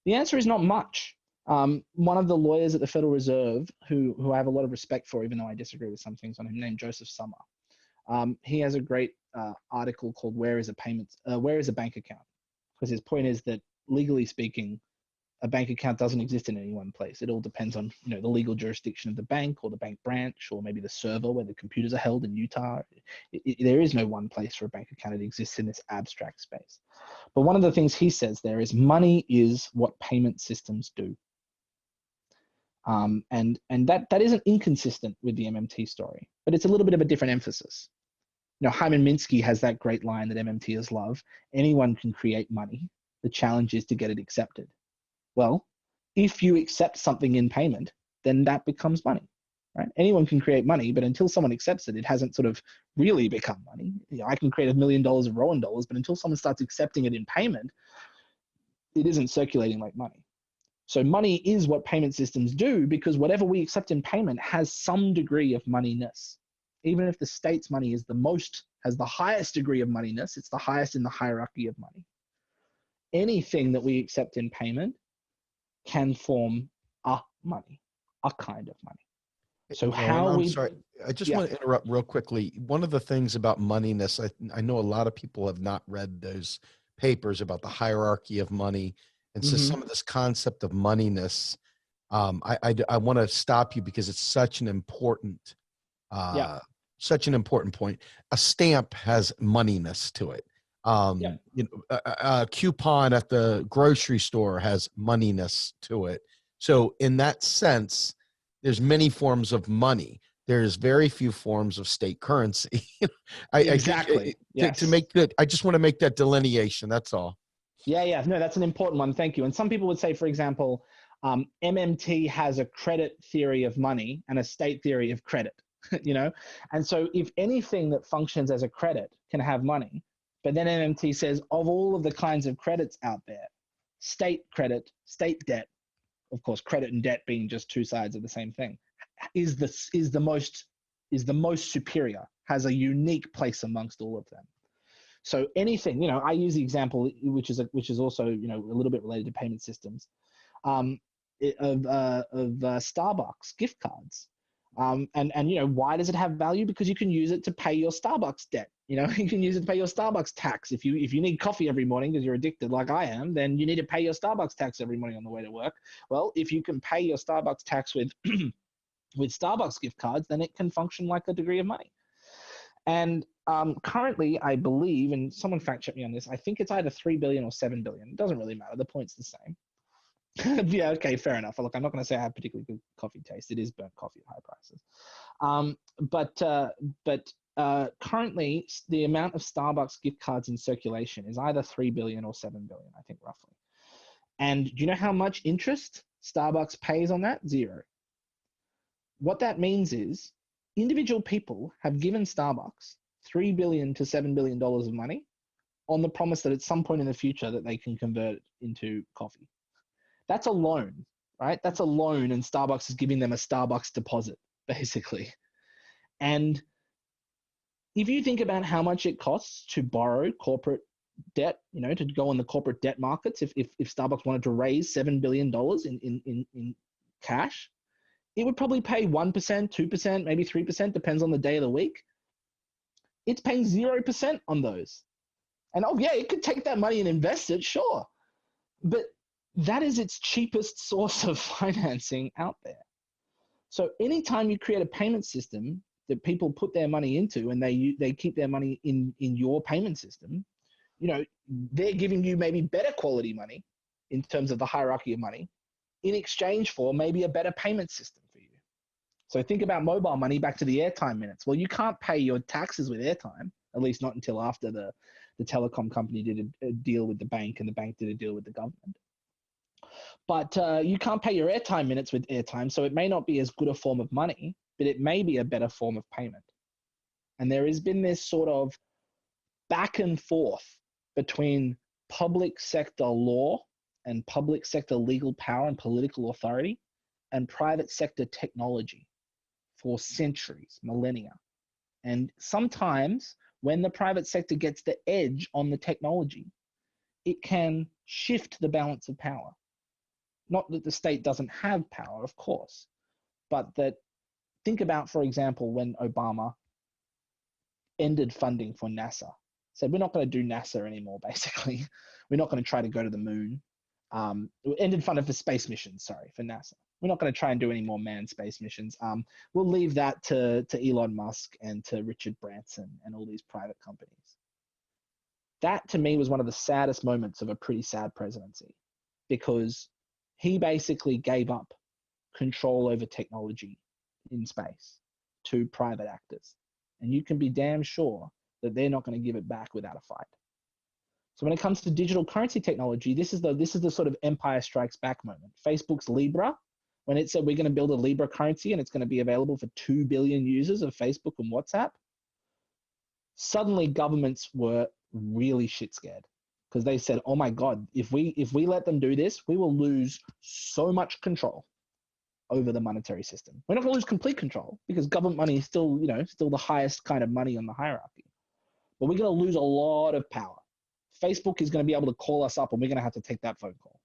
the answer is not much. One of the lawyers at the Federal Reserve, who I have a lot of respect for, even though I disagree with some things on him, named Joseph Summer. He has a great article called "Where is a bank account?" Because his point is that legally speaking, a bank account doesn't exist in any one place. It all depends on the legal jurisdiction of the bank or the bank branch or maybe the server where the computers are held in Utah. There is no one place for a bank account. It exists in this abstract space. But one of the things he says there is money is what payment systems do. And that isn't inconsistent with the MMT story, but it's a little bit of a different emphasis. Hyman Minsky has that great line that MMTers love: anyone can create money. The challenge is to get it accepted. Well, if you accept something in payment, then that becomes money, right? Anyone can create money, but until someone accepts it, it hasn't sort of really become money. I can create $1 million of Rowan dollars, but until someone starts accepting it in payment, it isn't circulating like money. So money is what payment systems do, because whatever we accept in payment has some degree of moneyness. Even if the state's money has the highest degree of moneyness, it's the highest in the hierarchy of money. Anything that we accept in payment can form a money, a kind of money. So I'm sorry, I just want to interrupt real quickly. One of the things about moneyness, I know a lot of people have not read those papers about the hierarchy of money. And so some of this concept of moneyness, I want to stop you because it's such an important point. A stamp has moneyness to it. A coupon at the grocery store has moneyness to it. So in that sense, there's many forms of money. There's very few forms of state currency. Exactly. To make that, I just want to make that delineation. That's all. Yeah. No, that's an important one. Thank you. And some people would say, for example, MMT has a credit theory of money and a state theory of credit, And so if anything that functions as a credit can have money, but then MMT says of all of the kinds of credits out there, state credit, state debt, of course, credit and debt being just two sides of the same thing, is the most superior, has a unique place amongst all of them. So anything, I use the example, which is also a little bit related to payment systems, of Starbucks gift cards. And why does it have value? Because you can use it to pay your Starbucks debt. You can use it to pay your Starbucks tax. If you need coffee every morning because you're addicted like I am, then you need to pay your Starbucks tax every morning on the way to work. Well, if you can pay your Starbucks tax with with Starbucks gift cards, then it can function like a degree of money. And currently, I believe, and someone fact check me on this, I think it's either 3 billion or 7 billion. It doesn't really matter. The point's the same. Yeah, okay, fair enough. Look, I'm not going to say I have particularly good coffee taste. It is burnt coffee at high prices. But currently, the amount of Starbucks gift cards in circulation is either 3 billion or 7 billion, I think, roughly. And do you know how much interest Starbucks pays on that? Zero. What that means is individual people have given Starbucks $3 billion to $7 billion of money on the promise that at some point in the future that they can convert it into coffee. That's a loan, right? That's a loan, and Starbucks is giving them a Starbucks deposit, basically. And if you think about how much it costs to borrow corporate debt, to go on the corporate debt markets, if Starbucks wanted to raise $7 billion in cash, it would probably pay 1%, 2%, maybe 3%, depends on the day of the week. It's paying 0% on those. And it could take that money and invest it, sure. But that is its cheapest source of financing out there. So anytime you create a payment system that people put their money into and they keep their money in your payment system, they're giving you maybe better quality money in terms of the hierarchy of money in exchange for maybe a better payment system for you. So think about mobile money back to the airtime minutes. Well, you can't pay your taxes with airtime, at least not until after the telecom company did a deal with the bank and the bank did a deal with the government. But you can't pay your airtime minutes with airtime, so it may not be as good a form of money, but it may be a better form of payment. And there has been this sort of back and forth between public sector law and public sector legal power and political authority and private sector technology for centuries, millennia. And sometimes when the private sector gets the edge on the technology, it can shift the balance of power. Not that the state doesn't have power, of course, but that think about, for example, when Obama ended funding for NASA. Said, we're not going to do NASA anymore, basically. We're not going to try to go to the moon. Ended funding for space missions, for NASA. We're not going to try and do any more manned space missions. We'll leave that to Elon Musk and to Richard Branson and all these private companies. That, to me, was one of the saddest moments of a pretty sad presidency, because he basically gave up control over technology in space to private actors. And you can be damn sure that they're not going to give it back without a fight. So when it comes to digital currency technology, this is the sort of Empire Strikes Back moment. Facebook's Libra, when it said we're going to build a Libra currency and it's going to be available for 2 billion users of Facebook and WhatsApp, suddenly governments were really shit scared, because they said, oh my God, if we let them do this, we will lose so much control over the monetary system. We're not going to lose complete control, because government money is still the highest kind of money on the hierarchy. But we're going to lose a lot of power. Facebook is going to be able to call us up and we're going to have to take that phone call.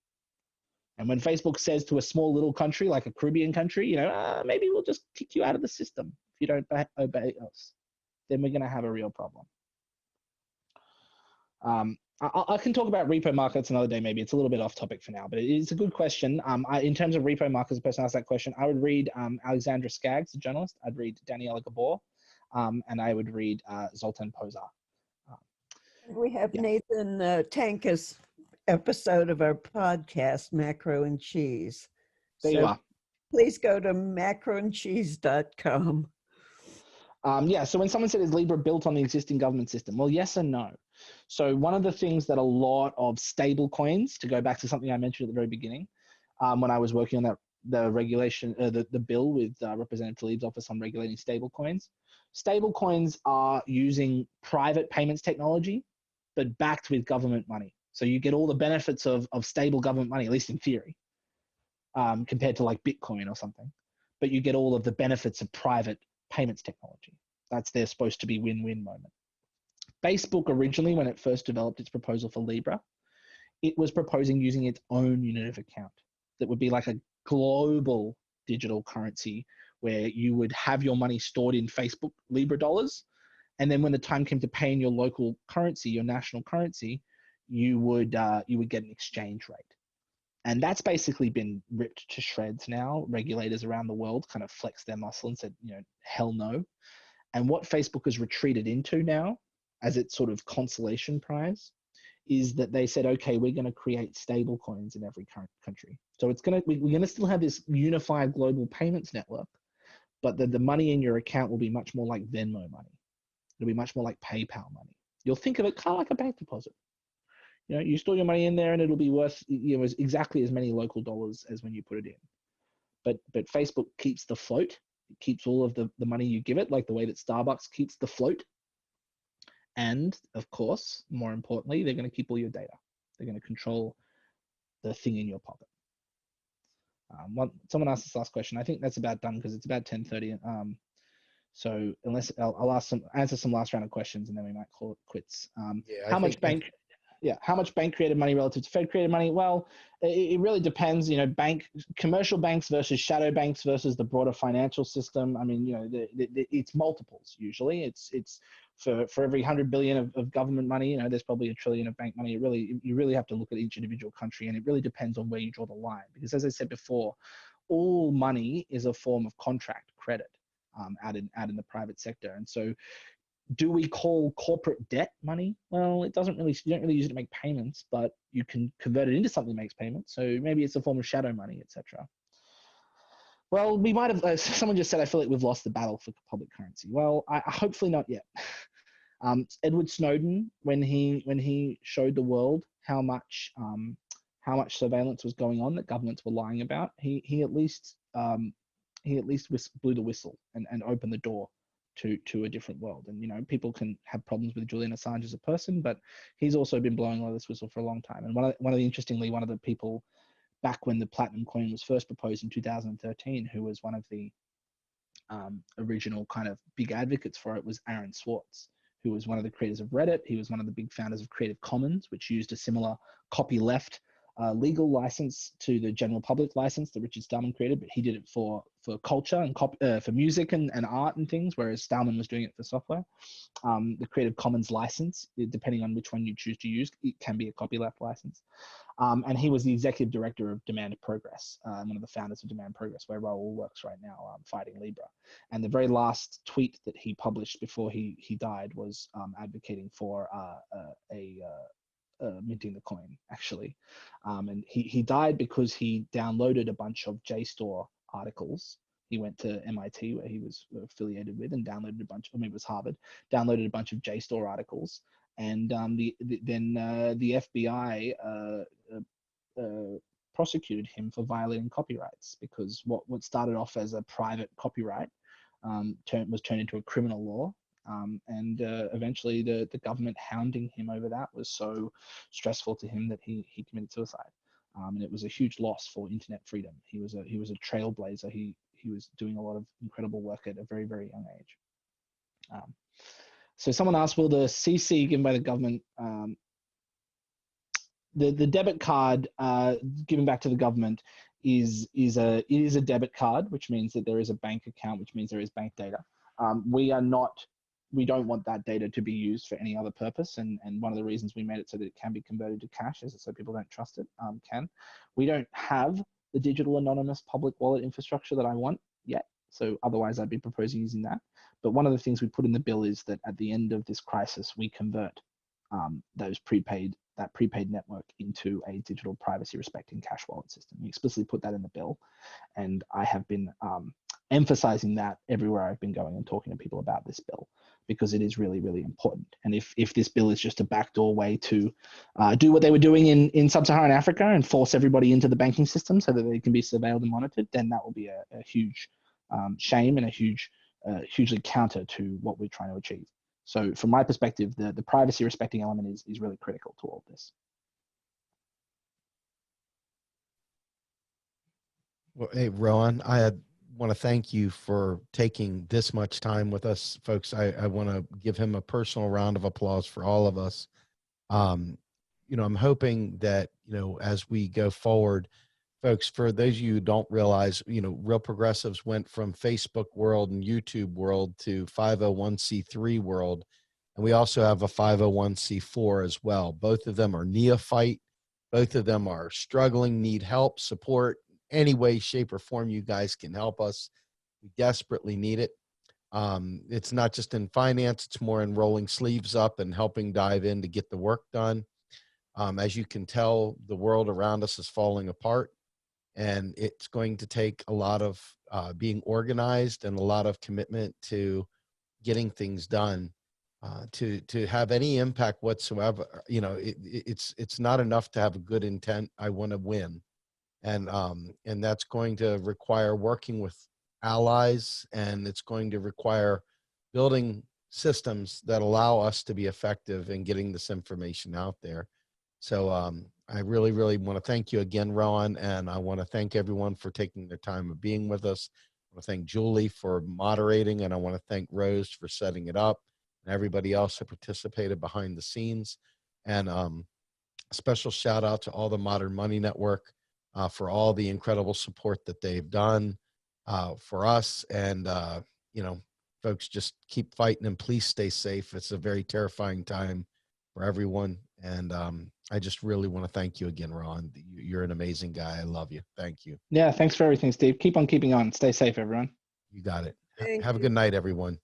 And when Facebook says to a small little country like a Caribbean country, maybe we'll just kick you out of the system if you don't obey us, then we're going to have a real problem. I can talk about repo markets another day, maybe. It's a little bit off topic for now, but it's a good question. In terms of repo markets, the person asked that question, I would read Alexandra Skaggs, the journalist. I'd read Daniela Gabor, and I would read Zoltan Pozar. We have Nathan Tanka's episode of our podcast, Macro and Cheese. There you are. Please go to macroandcheese.com. So when someone said, is Libra built on the existing government system? Well, yes and no. So one of the things that a lot of stable coins, to go back to something I mentioned at the very beginning, when I was working on the regulation, the bill with Representative Tlaib's office on regulating stable coins are using private payments technology, but backed with government money. So you get all the benefits of stable government money, at least in theory, compared to like Bitcoin or something. But you get all of the benefits of private payments technology. That's their supposed to be win-win moment. Facebook originally, when it first developed its proposal for Libra, it was proposing using its own unit of account that would be like a global digital currency where you would have your money stored in Facebook Libra dollars. And then when the time came to pay in your local currency, your national currency, you would get an exchange rate. And that's basically been ripped to shreds now. Regulators around the world kind of flexed their muscle and said, hell no. And what Facebook has retreated into now as its sort of consolation prize is that they said, okay, we're going to create stable coins in every country. So we're going to still have this unified global payments network, but the money in your account will be much more like Venmo money. It'll be much more like PayPal money. You'll think of it kind of like a bank deposit. You store your money in there and it'll be worth exactly as many local dollars as when you put it in. But Facebook keeps the float. It keeps all of the money you give it, like the way that Starbucks keeps the float. And of course, more importantly, they're going to keep all your data. They're going to control the thing in your pocket. Someone asked this last question. I think that's about done because it's about 10:30. So unless I'll answer some last round of questions and then we might call it quits. How much bank created money relative to Fed created money? Well, it really depends. Commercial banks versus shadow banks versus the broader financial system. I mean, it's multiples usually. It's for every 100 billion of government money, there's probably $1 trillion of bank money. You really have to look at each individual country, and it really depends on where you draw the line. Because as I said before, all money is a form of contract credit out in the private sector, and so. Do we call corporate debt money? Well, you don't really use it to make payments, but you can convert it into something that makes payments. So maybe it's a form of shadow money, etc. Well, we might have. Someone just said, "I feel like we've lost the battle for public currency." Well, hopefully not yet. Edward Snowden, when he showed the world how much surveillance was going on that governments were lying about, he at least blew the whistle and opened the door to a different world. And people can have problems with Julian Assange as a person, but he's also been blowing all this whistle for a long time. And one of the people back when the platinum coin was first proposed in 2013, who was one of the original kind of big advocates for it, was Aaron Swartz, who was one of the creators of Reddit. He was one of the big founders of Creative Commons, which used a similar copyleft legal license to the general public license that Richard Stallman created, but he did it for culture and for music and art and things, whereas Stallman was doing it for software. The Creative Commons license, depending on which one you choose to use, it can be a copyleft license. And he was the executive director of Demand Progress, one of the founders of Demand Progress, where Raul works right now, fighting Libra. And the very last tweet that he published before he died was advocating for minting the coin, actually. And he died because he downloaded a bunch of JSTOR articles. He went to MIT, where he was affiliated with, and downloaded it was Harvard, downloaded a bunch of JSTOR articles. And then the FBI prosecuted him for violating copyrights, because what started off as a private copyright was turned into a criminal law. And eventually the government hounding him over that was so stressful to him that he committed suicide. And it was a huge loss for internet freedom. He was a trailblazer. He was doing a lot of incredible work at a very, very young age. So someone asked, will the CC given by the government, the debit card given back to the government is a debit card, which means that there is a bank account, which means there is bank data. We don't want that data to be used for any other purpose. And one of the reasons we made it so that it can be converted to cash is so people don't trust it, We don't have the digital anonymous public wallet infrastructure that I want yet. So otherwise I'd be proposing using that. But one of the things we put in the bill is that at the end of this crisis, we convert that prepaid network into a digital privacy respecting cash wallet system. We explicitly put that in the bill. And I have been emphasizing that everywhere I've been going and talking to people about this bill, because it is really, really important. And if this bill is just a backdoor way to do what they were doing in sub-Saharan Africa and force everybody into the banking system so that they can be surveilled and monitored, then that will be a huge shame and hugely counter to what we're trying to achieve. So from my perspective, the privacy respecting element is really critical to all of this. Well, hey, Rohan, I want to thank you for taking this much time with us, folks. I want to give him a personal round of applause for all of us. I'm hoping that, as we go forward, folks, for those of you who don't realize, Real Progressives went from Facebook world and YouTube world to 501c3 world. And we also have a 501c4 as well. Both of them are neophyte. Both of them are struggling, need help, support, any way, shape, or form you guys can help us. We desperately need it. It's not just in finance, it's more in rolling sleeves up and helping dive in to get the work done. As you can tell, the world around us is falling apart, and it's going to take a lot of being organized and a lot of commitment to getting things done to have any impact whatsoever. It's not enough to have a good intent. I want to win. And that's going to require working with allies, and it's going to require building systems that allow us to be effective in getting this information out there. So I really, really want to thank you again, Rohan, and I want to thank everyone for taking their time of being with us. I want to thank Julie for moderating, and I want to thank Rose for setting it up, and everybody else who participated behind the scenes. And special shout out to all the Modern Money Network for all the incredible support that they've done for us. And, folks, just keep fighting and please stay safe. It's a very terrifying time for everyone. And I just really want to thank you again, Ron. You're an amazing guy. I love you. Thank you. Yeah, thanks for everything, Steve. Keep on keeping on. Stay safe, everyone. You got it. Thank Have a you. good night, everyone.